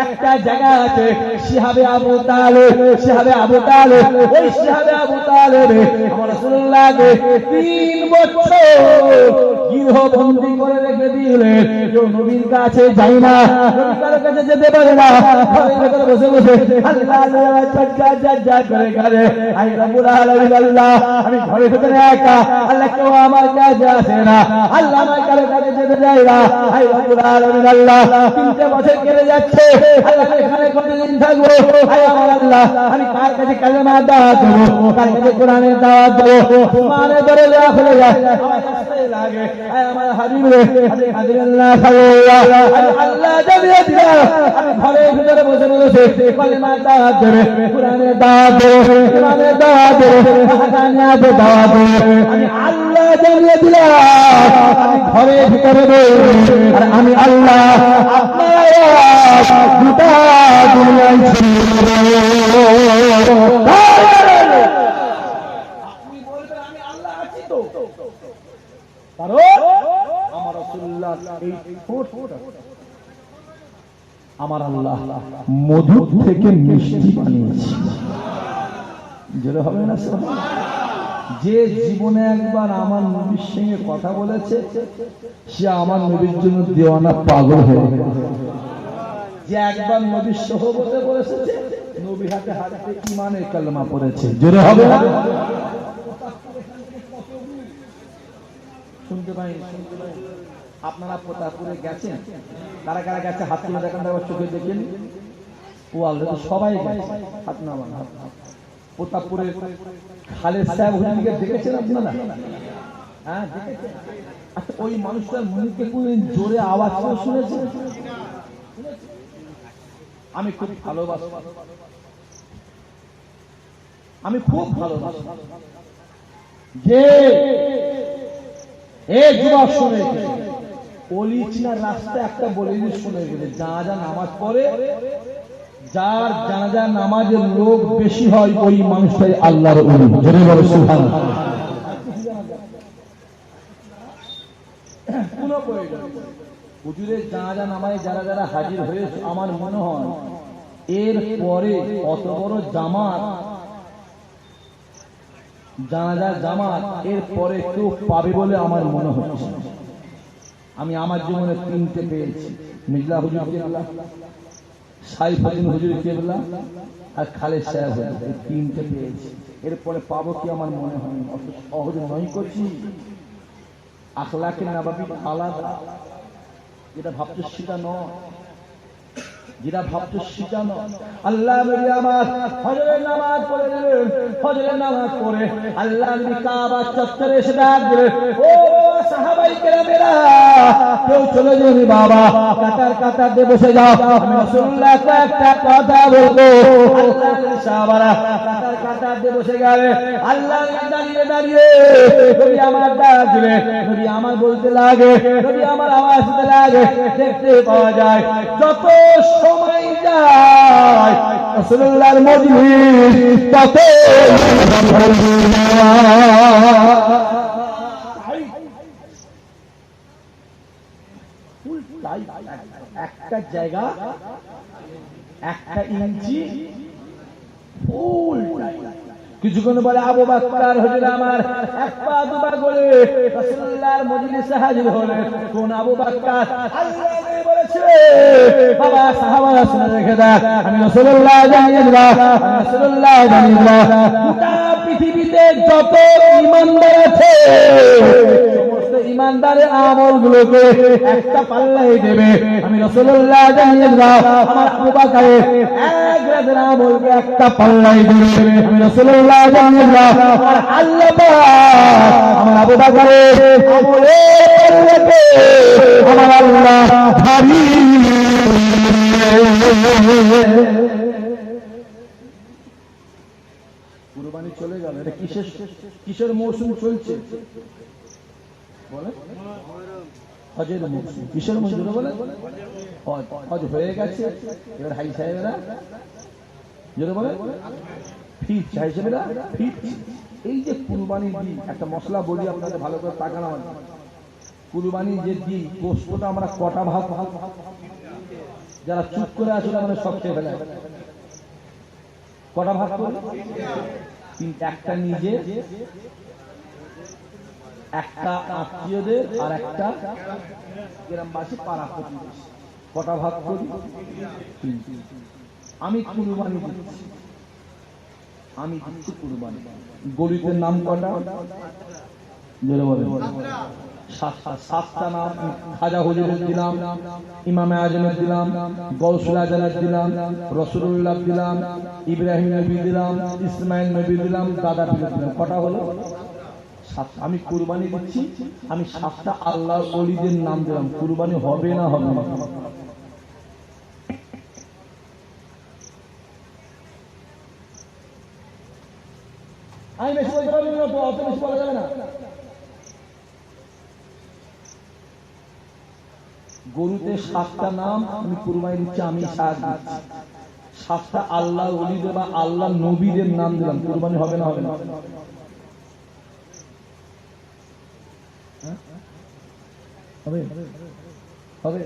একটা জায়গা আছে শিহাবে আবু তালেব, শিহাবে আবু তালেব, ওই শিহাবে আবু তালেব আমার রাসূলুল্লাহকে 3 বছর গৃহবন্দী করে রেখে দিলেন। কেউ নবীর কাছে যায় না, নবীর কারো কাছে যেতে পারে না, ঘরের ভেতরে বসে বসে আল্লাহ চর্চা করে গেলে, আই রব্বুল আলামিন আল্লাহ, আমি ঘরের ভেতরে একা, আল্লাহ কেউ আমার কাছে আসে না, আল্লাহ আমার কারো কাছে যেতে যায় না, আই রব্বুল আলামিন আল্লাহ 3 বছর চলে যাচ্ছে, আল্লাহ আমি এখানে কতদিন থাকবো? আয় আমার আল্লাহ, আমি কার কাছে কালেমার দাওয়াত দেবো, কার কাছে কোরআনের দাওয়াত দেবো? মানে ধরে দেওয়া হয়ে যায়, আমার কাছে লাগে। আয় আমার হাবিব রে, আমি হাবিবুল্লাহ সাল্লাল্লাহু আলাইহি আল্লাহ জানিয়ে দিলা, আমি ঘরের ভিতরে বসে বসে কালেমার দাওয়াত দেবে, কোরআনের দাওয়াত দেবে, ইমানের দাওয়াত দেবে, হাকানিয়াতের দাওয়াত দেবে। আমি আল্লাহ জানিয়ে দিলাম, আমি ঘরের ভিতরে বসে, আর আমি আল্লাহ আপনারা গোটা দুনিয়ায় ছড়িয়ে দেব। আপনি বলবেন আমি আল্লাহ আছি তো, কারণ আমার রাসূলুল্লাহ এই ঠোঁট আমার আল্লাহ মধু থেকে মিষ্টি বানিয়েছে। যেটা হবে না, যে জীবনে একবার আমার নবীর সঙ্গে কথা বলেছে সে আমার নবীর জন্য দেওয়ানা পাগল হয়ে গেছে। যে একবার নবীর সোহবতে বলেছে, নবী হাতে হাতে ঈমানের কালেমা পড়েছে। জোরে হবে না? শুনতে পাই আপনারা প্রতাপপুরে গেছেন? কারা কারা গেছে হাত তুলে দেখান, চোখে দেখেন। ও আল্লাহ, সবাই গেছে, হাত নামান। প্রতাপপুরের খালেদ সাহেব হুজুরকে দেখেছেন আপনারা? হ্যাঁ দেখেছেন। আচ্ছা, ওই মানুষটার মুখে কোনদিন জোরে আওয়াজ শুনেছেন? আমি খুব ভালোবাসি, আমি খুব ভালোবাসি যে এই যুবক শুনে অলি চিনার রাস্তা একটা বলে শুনে গেলে, যা যা নামাজ পড়ে, যার জানাজা নামাজের লোক বেশি হয় ওই মানুষটাই আল্লাহর ওলি। জোরে বলো সুবহানাল্লাহ। হুজুরের জানাজা নামায় যারা যারা হাজির হয়েছে, আমার মনে হয় এর পরে অত বড় জামাত, জানাজা জামাত এর পরে কেউ পাবে বলে আমার মনে হচ্ছে। আমি আমার জীবনে তিনটে পেয়েছি, মিজলা হুজুর কেবলা, সাইফুদ্দিন হুজুর কেবলা আর খালেদ সাহেব হুজুর, এই তিনটে পেয়েছি। এরপরে পাবো কি আমার মনে হয় অত সহজ নয়। করছি আখলাকে নববী আলাদা, যেটা ভাবছো সেটা নয়, যেটা ভাবছো সেটা নয়। আল্লাহ নবী আমার ফজরের নামাজ পড়ে নেবেন, ফজরের নামাজ পড়ে আল্লাহ নবী কাবা চত্বরে এসে ডাকবেন, ও সাহাবাই কেরামেরা কেউ চলে যাবে বাবা, কাতার কাতার দিয়ে বসে যাও, আমি রাসূলুল্লাহ একটা কথা বলবো। আল্লাহ সাহাবারা কাতার কাতার দিয়ে বসে গেলে, আল্লাহ দাঁড়িয়ে দাঁড়িয়ে নবী আমার ডাক দিলে, নবী আমার বলতে লাগে, নবী আমার আওয়াজ দিতে লাগে। দেখতে পাওয়া যায় যত সময় যায় রাসূলুল্লাহর মজলিস তত একটা জায়গা একটা ইঞ্চি ফুল। কিছুক্ষণ পরে আবু বকর হুজুর আমার এক পা দুবার করে রাসূলুল্লাহর মজলিসে হাজির হলেন। কোন আবু বকর? আল্লাহ বলেছে, বাবা সাহাবারা শুনে রেখে দাও, আমি রাসূলুল্লাহ জানিয়ে দিলাম, আমি রাসূলুল্লাহ জানিয়ে দিলাম, গোটা পৃথিবীতে যত ঈমানদার আছে সমস্ত ঈমানদারের আমলগুলোকে একটা পাল্লায় দেবে। আমি রাসূলুল্লাহ জানিয়ে দিলাম, আমার আবু বকরের এক রাতের আমলকে একটা পাল্লায় দেবে। আমি রাসূলুল্লাহ জানিয়ে দিলাম, আমার আল্লাহ পাক আমার আবু বকরের আমলের পাল্লাকে আমার আল্লাহ ভারী। কুরবানি চলে গেল, এটা কিসের মৌসুম চলছে বলে? হজের মৌসুম। কিসের মৌসুম বলে? হজ হয়ে গেছে, এবার হাই সাহেবেরা যেটা বলে ফিট, হাই সাহেবেরা ফিট। এই যে কুরবানির দিন একটা মশলা বলি আপনাদের ভালো করে তাকানো, কুরবানির যে দিন গোশতটা আমরা কটা ভাগ, যারা চুপ করে আসলে আমাদের সব খেয়ে ফেলে, কটা ভাগ করে? একটা নিজে, একটা আত্মীয়দের, আর একটা গ্রামবাসী পাড়া প্রতিবেশী। কটা ভাগ করি? আমি কুরবানি দিচ্ছি, আমি দিচ্ছি কুরবানি। গরিবের নাম কটা? সাতটা নাম খাজা হুজুরের দিলাম, ইমামে আজমের দিলাম, গৌসুল আজমের দিলাম, রসুলুল্লাহ দিলাম, ইব্রাহিম নবী দিলাম, ইসমাইল নবী দিলাম, দাদা পীর দিলাম। কটা হলো? আমি কুরবানি দিচ্ছি, আমি 7টা আল্লাহর ওলিদের নাম দিলাম। কুরবানি হবে না হবে না? আমি বেশি বলতে পারবো না, অত বেশি বলা যাবে না। গরুতে 7টা নাম আমি কুরবানি দিচ্ছি, আমি 7টা আল্লাহর ওলিদের বা আল্লাহর নবীদের নাম দিলাম। কুরবানি হবে না হবে না? হবে হবে?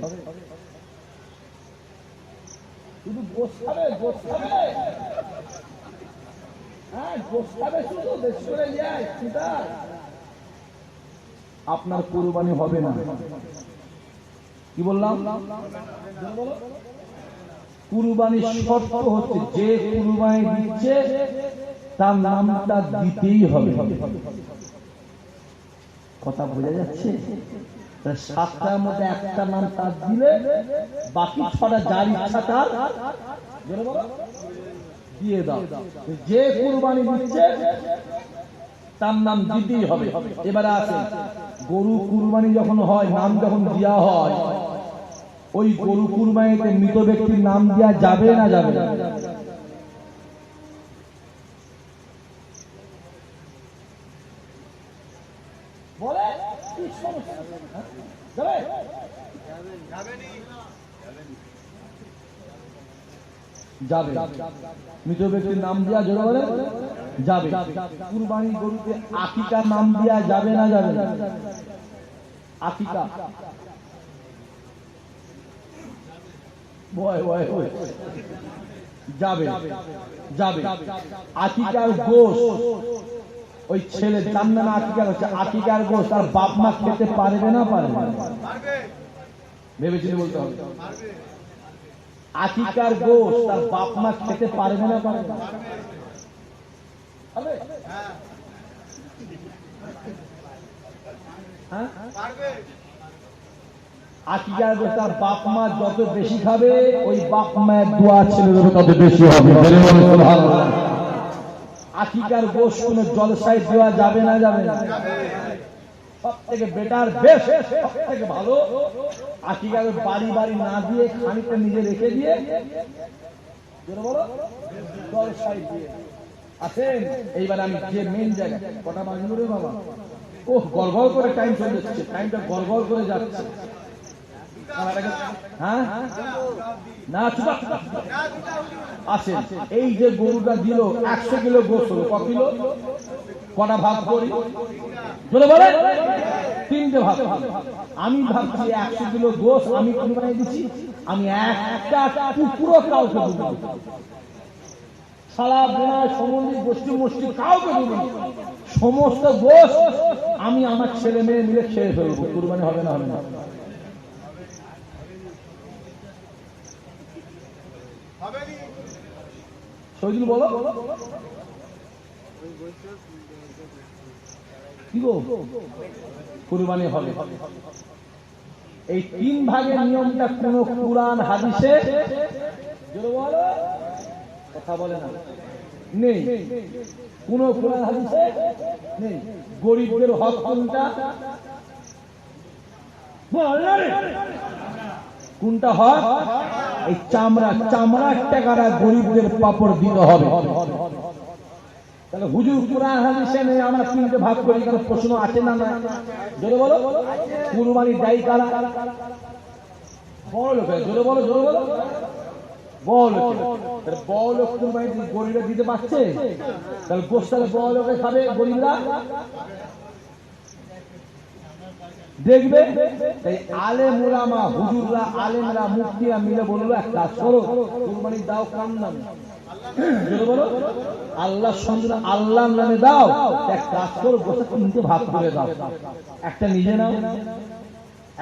শুধু গোশ খাবে, গোশ খাবে, হ্যাঁ গোশ খাবে শুধু, বেশি করে যায় চিন্তা। আপনার কুরবানি হবে না। কি বললাম? কুরবানির শর্ত হচ্ছে যে কুরবানি দিচ্ছে তার নামটা দিতেই হবে। কথা বোঝা যাচ্ছে? 7টার মধ্যে একটা নাম তার দিলে বাকি 6টা যার ইচ্ছা তার দিয়ে দাও। যে কুরবানি দিচ্ছে তার নাম দিতেই হবে। এবারে আছে গরু কুরবানি যখন হয়, নাম যখন দেওয়া হয়, ওই গরু কুরবানিতে মৃত ব্যক্তির নাম দেওয়া যাবে না যাবে না? বলে কি সমস্যা? যাবে যাবে, মৃত ব্যক্তির নাম দেওয়া জোরে বলে যাবে। কুরবানি গরুতে আকিকার নাম দেওয়া যাবে না যাবে না? আকিকা যাবে যাবে। আকিকার গোশ ওই ছেলে জানবে না, আকিকার হচ্ছে আকিকার গোশ তার বাপ মা খেতে পারবে না পারবে? ভেবেচিন্তে বলতে হবে। আকিকার গোশ তার বাপ মা খেতে পারবে না পারবে? আকিকার গোশ তার বাপ মা যত বেশি খাবে, ওই বাপ মায়ের দোয়া ছেলেদের তত বেশি হবে। আকিকার গোশ কোন জলসায় দেওয়া যাবে না যাবে না? সব থেকে বেটার, বেশ সব থেকে ভালো আকিকার বাড়ি বাড়ি না দিয়ে খানিকটা নিজে রেখে দিয়ে জলসায় দিয়ে আসেন। এইবার আমি যে মেন জায়গা, কটা বাজলো রে বাবা? ও গড়গড় করে টাইম চলে যাচ্ছে, টাইমটা গড়গড় করে যাচ্ছে। হ্যাঁ না চুপ আসেন। এই যে গরুটা দিল 100 কিলো গোশ হলো, ক কিলো? কটা ভাগ করি? বলে বলে 3টে ভাগ। আমি ভাবছি 100 কিলো গোশ আমি কুরবানি দিচ্ছি, আমি একটা টুকরো কাউকে দেবো, সারা বোনায় সম্বন্ধী গোষ্ঠী মুষ্টি কাউকে দেবো, সমস্ত গোশ আমি আমার ছেলে মেয়ে মিলে খেয়ে ফেলবো। কুরবানি হবে না হবে না? শহীদুল বলো কি গো? কুরবানি হবে। এই 3 ভাগের নিয়মটা কোন কুরআন হাদিসে কথা বলে না, নেই। কোন কুরআন হাদিসে নেই। গরিবদের হক কোনটা? কোনটা হক? এই চামড়ার টাকাটা গরিবদের পাপড় দিতে হবে। তাহলে হুজুর কুরআন হাদিসে নেই, আমরা 3টে ভাগ করি, কারণ প্রশ্ন আছে না? না জোরে বলো। কুরবানির দায়ী কারা? বড় লোক। জোরে বলো জোরে বলো। বড় লোক। বড় লোক কুরবানি গরিবরা দিতে পারছে? তাহলে গোশত বড় লোকে খাবে, গরিবরা দেখবে। তাই আলেম উলামা, হুজুররা, আলেমরা, মুফতিরা মিলে বললো এক কাজ করো, কুরবানি দাও কার নামে? বলো আল্লাহ সন্তান আল্লাহর নামে দাও। এক কাজ করো, গোশত 3টে ভাগ করে দাও, একটা নিজে নাও,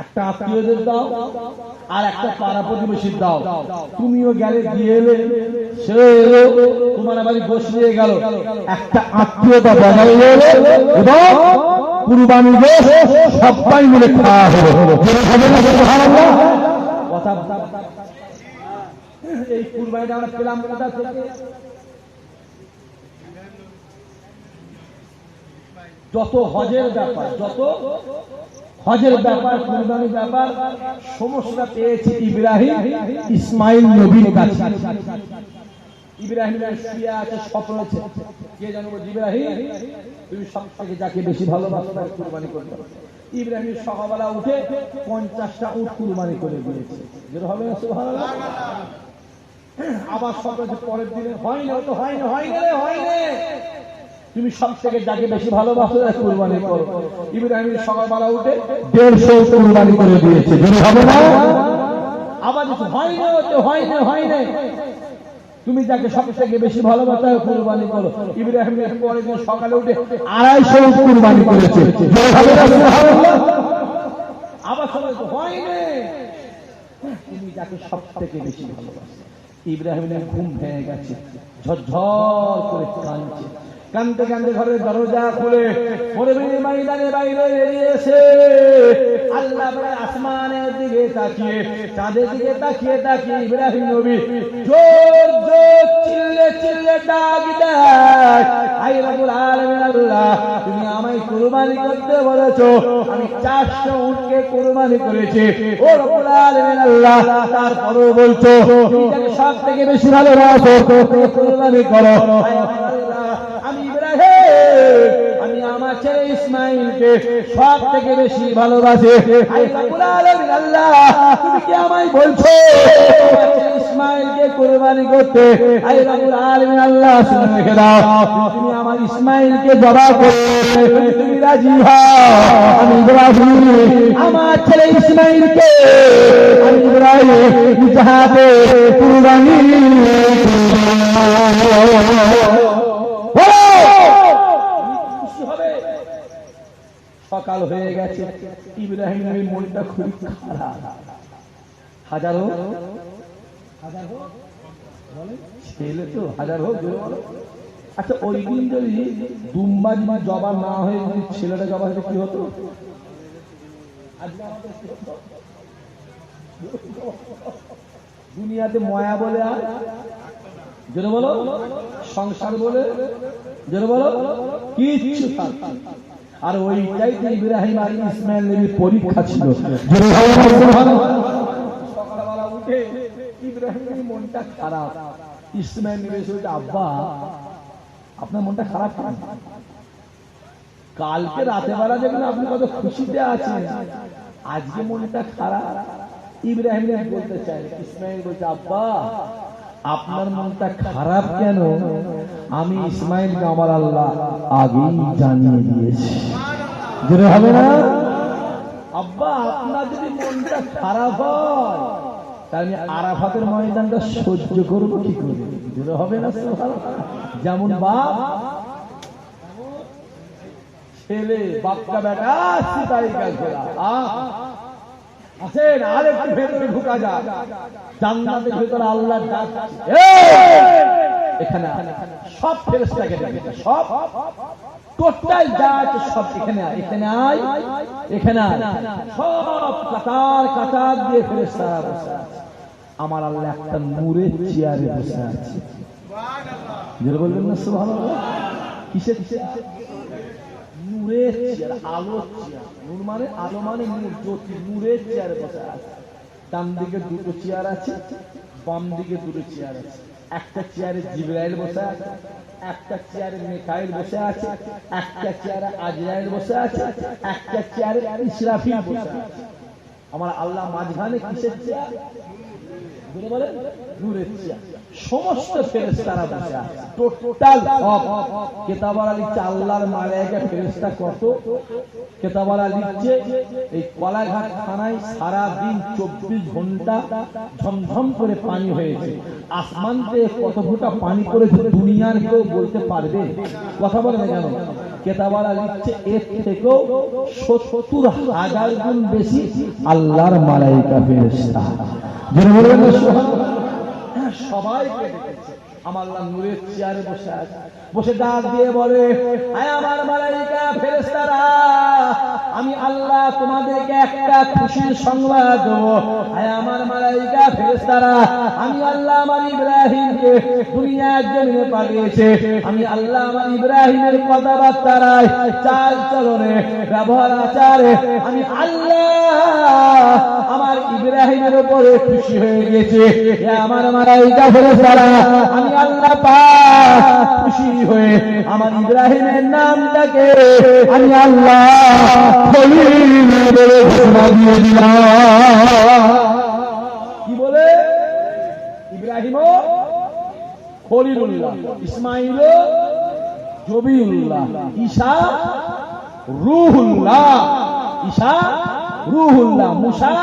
একটা আত্মীয়দের দাও আর একটা পাড়া প্রতিবেশীর দাও। তুমিও গেলে দিয়ে এলে, সে এলো, তোমার বাড়ি বসিয়ে গেল, একটা আত্মীয়তা বজায় রইল এবং কুরবানি গোশ সবাই মিলে খাওয়া হলো। কথা এই কুরবানিটা আমরা পেলাম কোথা থেকে? যত হজের ব্যাপার, কুরবানির ব্যাপার সমস্যা পেয়েছে ইব্রাহিম ইসমাইল নবীর কাছে। ইব্রাহিমের শুয়ে আছে, স্বপ্ন আছে, কে জানবো ইব্রাহিম তুমি সব থেকে যাকে বেশি ভালোবাসো তার কুরবানি করতে। ইব্রাহিম সকালবেলা উঠে 50টা উট কুরবানি করে দিয়েছে। যেটা হবে না সুবহানাল্লাহ। আবার স্বপ্ন আছে পরের দিনে, হয় না তো হয় না, তুমি সব থেকে যাকে বেশি ভালোবাসো তার কুরবানি করো। ইব্রাহিম সকালবেলা উঠে 150 কুরবানি করে দিয়েছে। যেটা হবে না। আবার হয় না, তুমি যাকে সব থেকে বেশি ভালোবাসো তার কুরবানি করো। ইব্রাহিম পরের দিন সকালে উঠে 250 কুরবানি করেছে। আবার হয় না, তুমি যাকে সব থেকে বেশি ভালোবাসো। ইব্রাহিমের ঘুম ভেঙে গেছে, ঝরঝর করে কাঁদছে। কানতে কানতে ঘরের দরজা খুলে ময়দানে বাইরে বেরিয়েছে। আল্লাহ আসমানের দিকে তাকিয়ে, চাঁদের দিকে তাকিয়ে ইব্রাহিম নবী জোর জোর চিল্লে ডাক দেয়, আই রব্বুল আলামিন আল্লাহ, তুমি আমায় কুরবানি করতে বলেছো, আমি 400 উটকে কুরবানি করেছি। ও রব্বুল আলামিন আল্লাহ, তারপরেও বলছো তুমি যাকে সব থেকে বেশি ভালোবাসো কুরবানি করো। আমি আমার ছেলে ইসমাইলকে সব থেকে বেশি ভালোবাসি। আল্লাহ, তুমি কি আমায় বলছো ইসমাইলকে কুরবানি করতে? আল্লাহ শুনে রেখে দাও, তুমি আমার ইসমাইলকে জবাব করতে তুমি রাজি হও। আমি ইব্রাহিম আমার ছেলে ইসমাইলকে আমি ইব্রাহিম নিজ হাতে কুরবানি সকাল হয়ে গেছে। ইব্রাহিমের মনটা খুব খারাপ। হাজারো ছেলে তো হাজার হোক। আচ্ছা, ওই দিন যদি দুম্বা জবা না হয়ে যদি ছেলেটা জবা হতো কি হতো? দুনিয়াতে ময়া বলে আর যেটা বলো সংসার বলে যেটা বলো কিছু আর ওইটাই তো ইব্রাহিম আর ইসমাইল নবীর পরীক্ষা ছিল। সকালবেলা উঠে ইব্রাহিমের মনটা খারাপ। ইসমাইল নবী বলছে, আব্বা আপনার মনটা খারাপ কেন? কালকে রাতে বেলা দেখুন আপনি কত খুশিতে আছেন, আজকে মনটা খারাপ। ইব্রাহিম বলতে চাই, ইসমাইল বলছে, আব্বা আপনার মনটা খারাপ কেন? আমি ইসমাইলকে আমার আল্লাহ আগেই জানিয়ে দিয়েছি। যেটা হবে না আব্বা, আপনার যদি মনটা খারাপ হয় তাহলে আরাফাতের ময়দানটা সহ্য করবো কি করে? যেটা হবে না যেমন বাপ ছেলে, বাপকা বেটা সিপাহী কালকেরা আসেন আর একটু ভেতরে ঢুকা যায়, জান্নাতের ভেতরে আল্লাহর ডাক। এখানে সব ফেরেশতাকে ডেকেছে, সব টোটাল যা আছে সব এখানে আয়, এখানে আয়, সব কাতার দিয়ে ফেরেশতারা বসে আছে। আমার আল্লাহ একটা নূরের চেয়ারে বসে আছে। যেটা বলবেন না সুবহানাল্লাহ। কিসের নূরের চেয়ার, আলোর চেয়ার। নূর মানে আলো মানে নূর, জ্যোতি। নূরের চেয়ারে বসে আছে। ডান দিকে দুটো চেয়ার আছে, বাম দিকে দুটো চেয়ার আছে। একটা চেয়ারে জিবরাইল বসে আছে, একটা চেয়ারে মিকাইল বসে আছে, একটা চেয়ারে আজরাইল বসে আছে, একটা চেয়ারে ইসরাফিল বসে আছে। আমার আল্লাহ মাঝখানে কিসের চেয়ার? নূরের চেয়ার। সমস্ত ফেরেশতারা বসে আছে, টোটাল সব। কেতাবওয়ালা লিখছে আল্লাহর মালায়েকা ফেরেশতা কত? কেতাবওয়ালা লিখছে এই কলাঘাট থানায় সারা দিন 24 ঘন্টা ঝমঝম করে পানি হয়েছে। আসমান থেকে কত ফোঁটা পানি পড়েছে দুনিয়ার কেউ বলতে পারবে? কথা বলে না কেন? কেতাবালা লিখছে এর থেকেও 70,000 গুণ বেশি আল্লাহর মালাইকা ফেরেশতা। যিনি বলবেন না সুবহানাল্লাহ, সবাইকে ডেকেছে। আমার আল্লাহ নূরের চেয়ারে বসে আছে, বসে ডাক দিয়ে বলে, আয় আমার মালাইকা ফেরেশতারা, আমি আল্লাহ তোমাদেরকে একটা খুশির সংবাদ দেবো। আয় আমার মালাইকা ফেরেশতারা, আমি আল্লাহ আমার ইব্রাহিমকে দুনিয়ার জমিনে পাঠিয়েছে। আমি আল্লাহ আমার ইব্রাহিমের কথাবার্তায়, চাল চলনে, ব্যবহার আচারে আমি আল্লাহ আমার ইব্রাহিমের উপরে খুশি হয়ে গেছে। আমার মালাইকা ফেরেশতারা, আমি আল্লাহ পাক খুশি হয়ে আমার ইব্রাহিমের নামটাকে আমি আল্লাহ খলিল বলে ঘোষণা দিয়ে দিলাম। কি বলে? ইব্রাহিম খলিলুল্লাহ, ইসমাইল জবিউল্লাহ, ঈসা রূহুল্লাহ, ঈসা রূহুল্লাহ, মুসা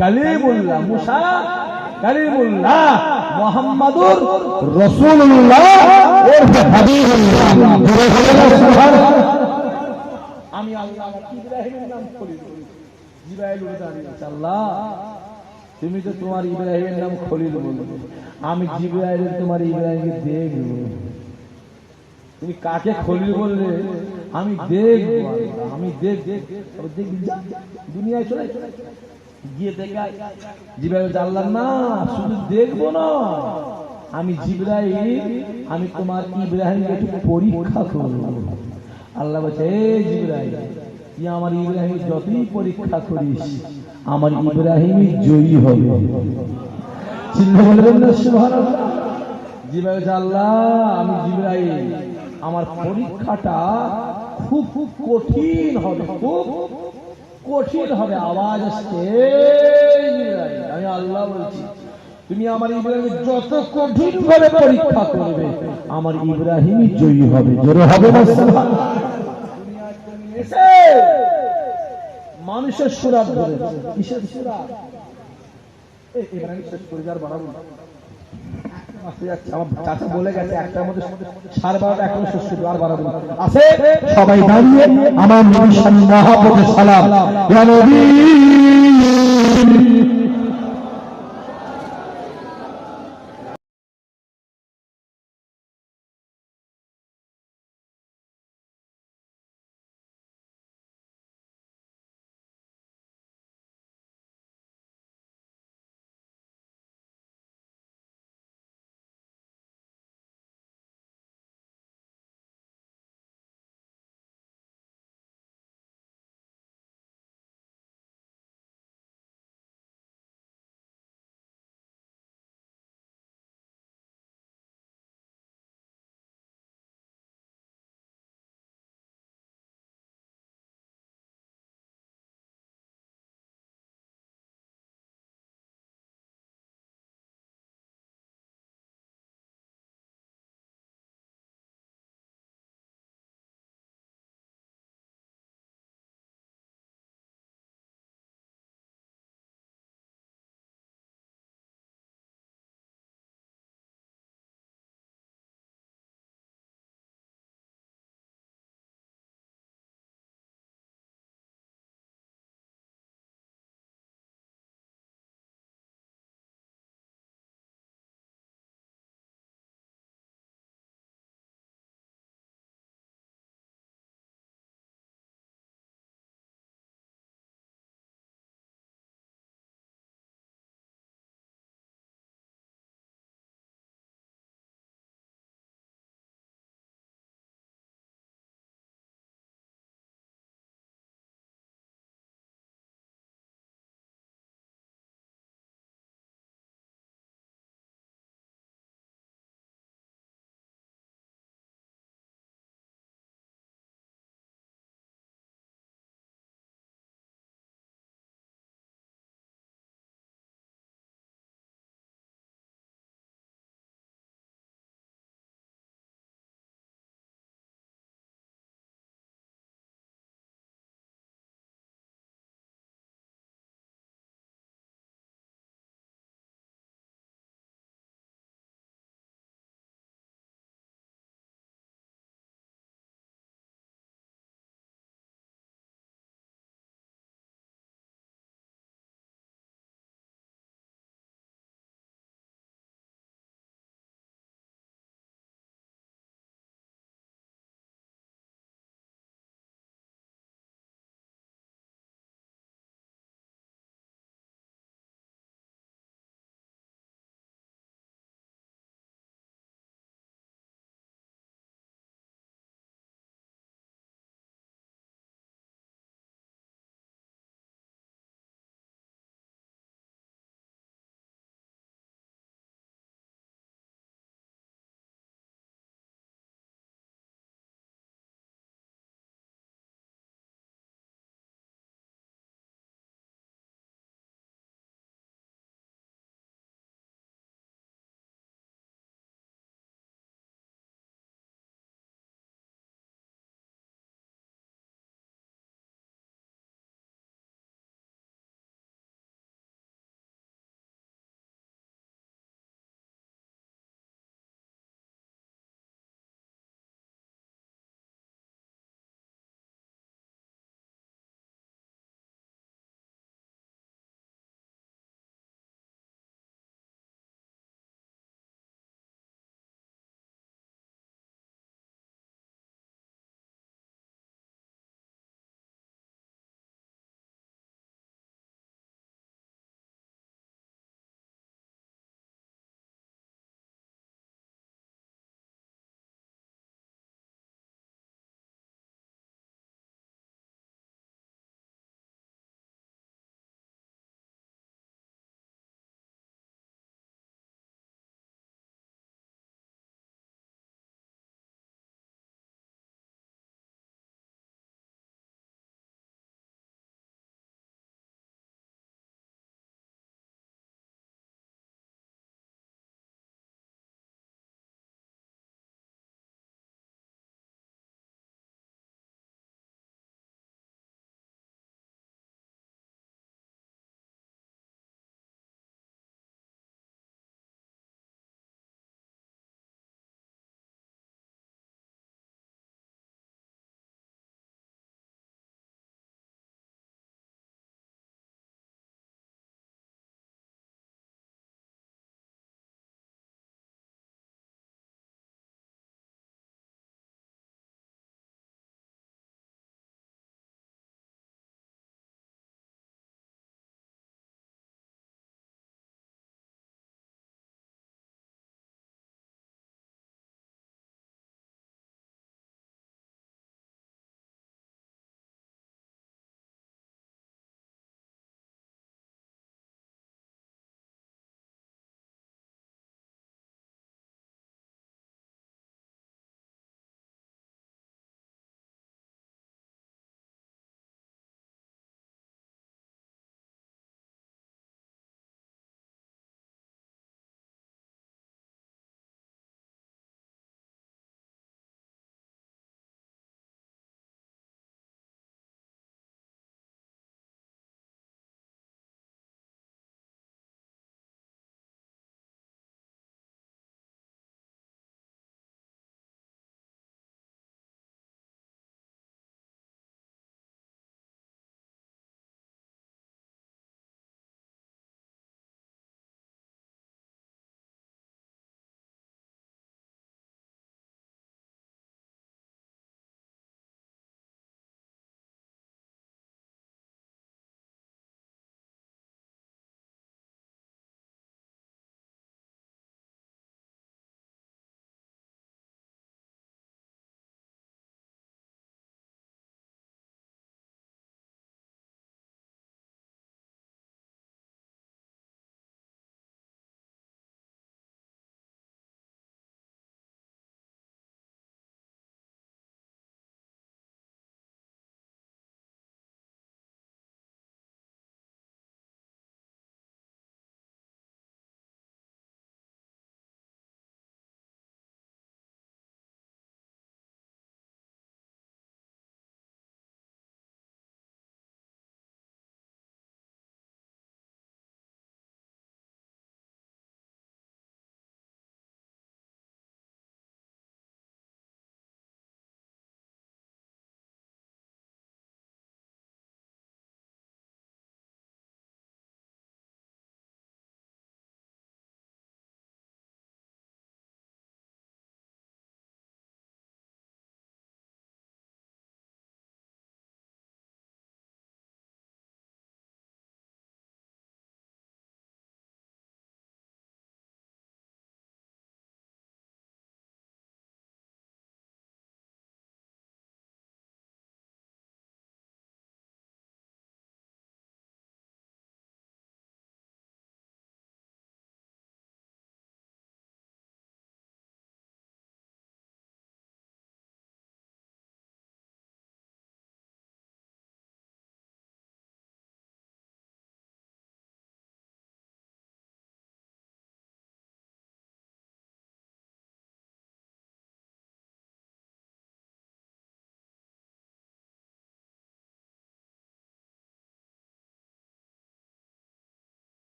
কালিমুল্লাহ, মুসা কালিমুল্লাহ, মুহাম্মাদুর রাসূলুল্লাহ ওরফে হাবিবুল্লাহ। আমি আল্লাহ ইব্রাহিমের নাম খলিল। জিবরাইল উঠে দাঁড়িয়েছে, আল্লাহ তুমি তো তোমার ইব্রাহিমের নাম খলিল বললে, আমি জিবরাইল তোমার ইব্রাহিমকে দেখব। তুমি কাকে খলিল বললে? আমি দেখব, আমি দেখি দুনিয়ায় চলে গিয়ে দেখা জিবরাইল জানলাম না, শুধু দেখবো না, আমি জিবরাইল আমি তোমার ইব্রাহিমকে একটু পরীক্ষা করব। আল্লাহ বলছে, এই জিবরাইল তুই আমার ইব্রাহিম যতই পরীক্ষা করিস আমার ইব্রাহিমই জয়ী হবে। চিন্তা বলবেন না সুবহানাল্লাহ। জিবরাইল আল্লাহ আমি জিবরাইল আমার পরীক্ষাটা খুব খুব কঠিন হবে, খুব কঠিন হবে। আওয়াজ আসছে, আমি আল্লাহ বলছি তুমি আমার ইব্রাহিম যত কঠিন ভাবে পরীক্ষা করবে আমার ইব্রাহিমই জয়ী হবে। জোরে হবে না সুবহানাল্লাহ। মানুষের সুরাত ধরে, কিসের সুরাত? ইব্রাহিম শেষ করে যার বাড়াবো আমার চাচা বলে গেছে একটার মধ্যে 12:30 এখনো শেষ করে আর বাড়াবো আছে। সবাই দাঁড়িয়ে আমার নবী সাল্লাল্লাহু আলাইহি ওয়াসাল্লাম, ইয়া নবী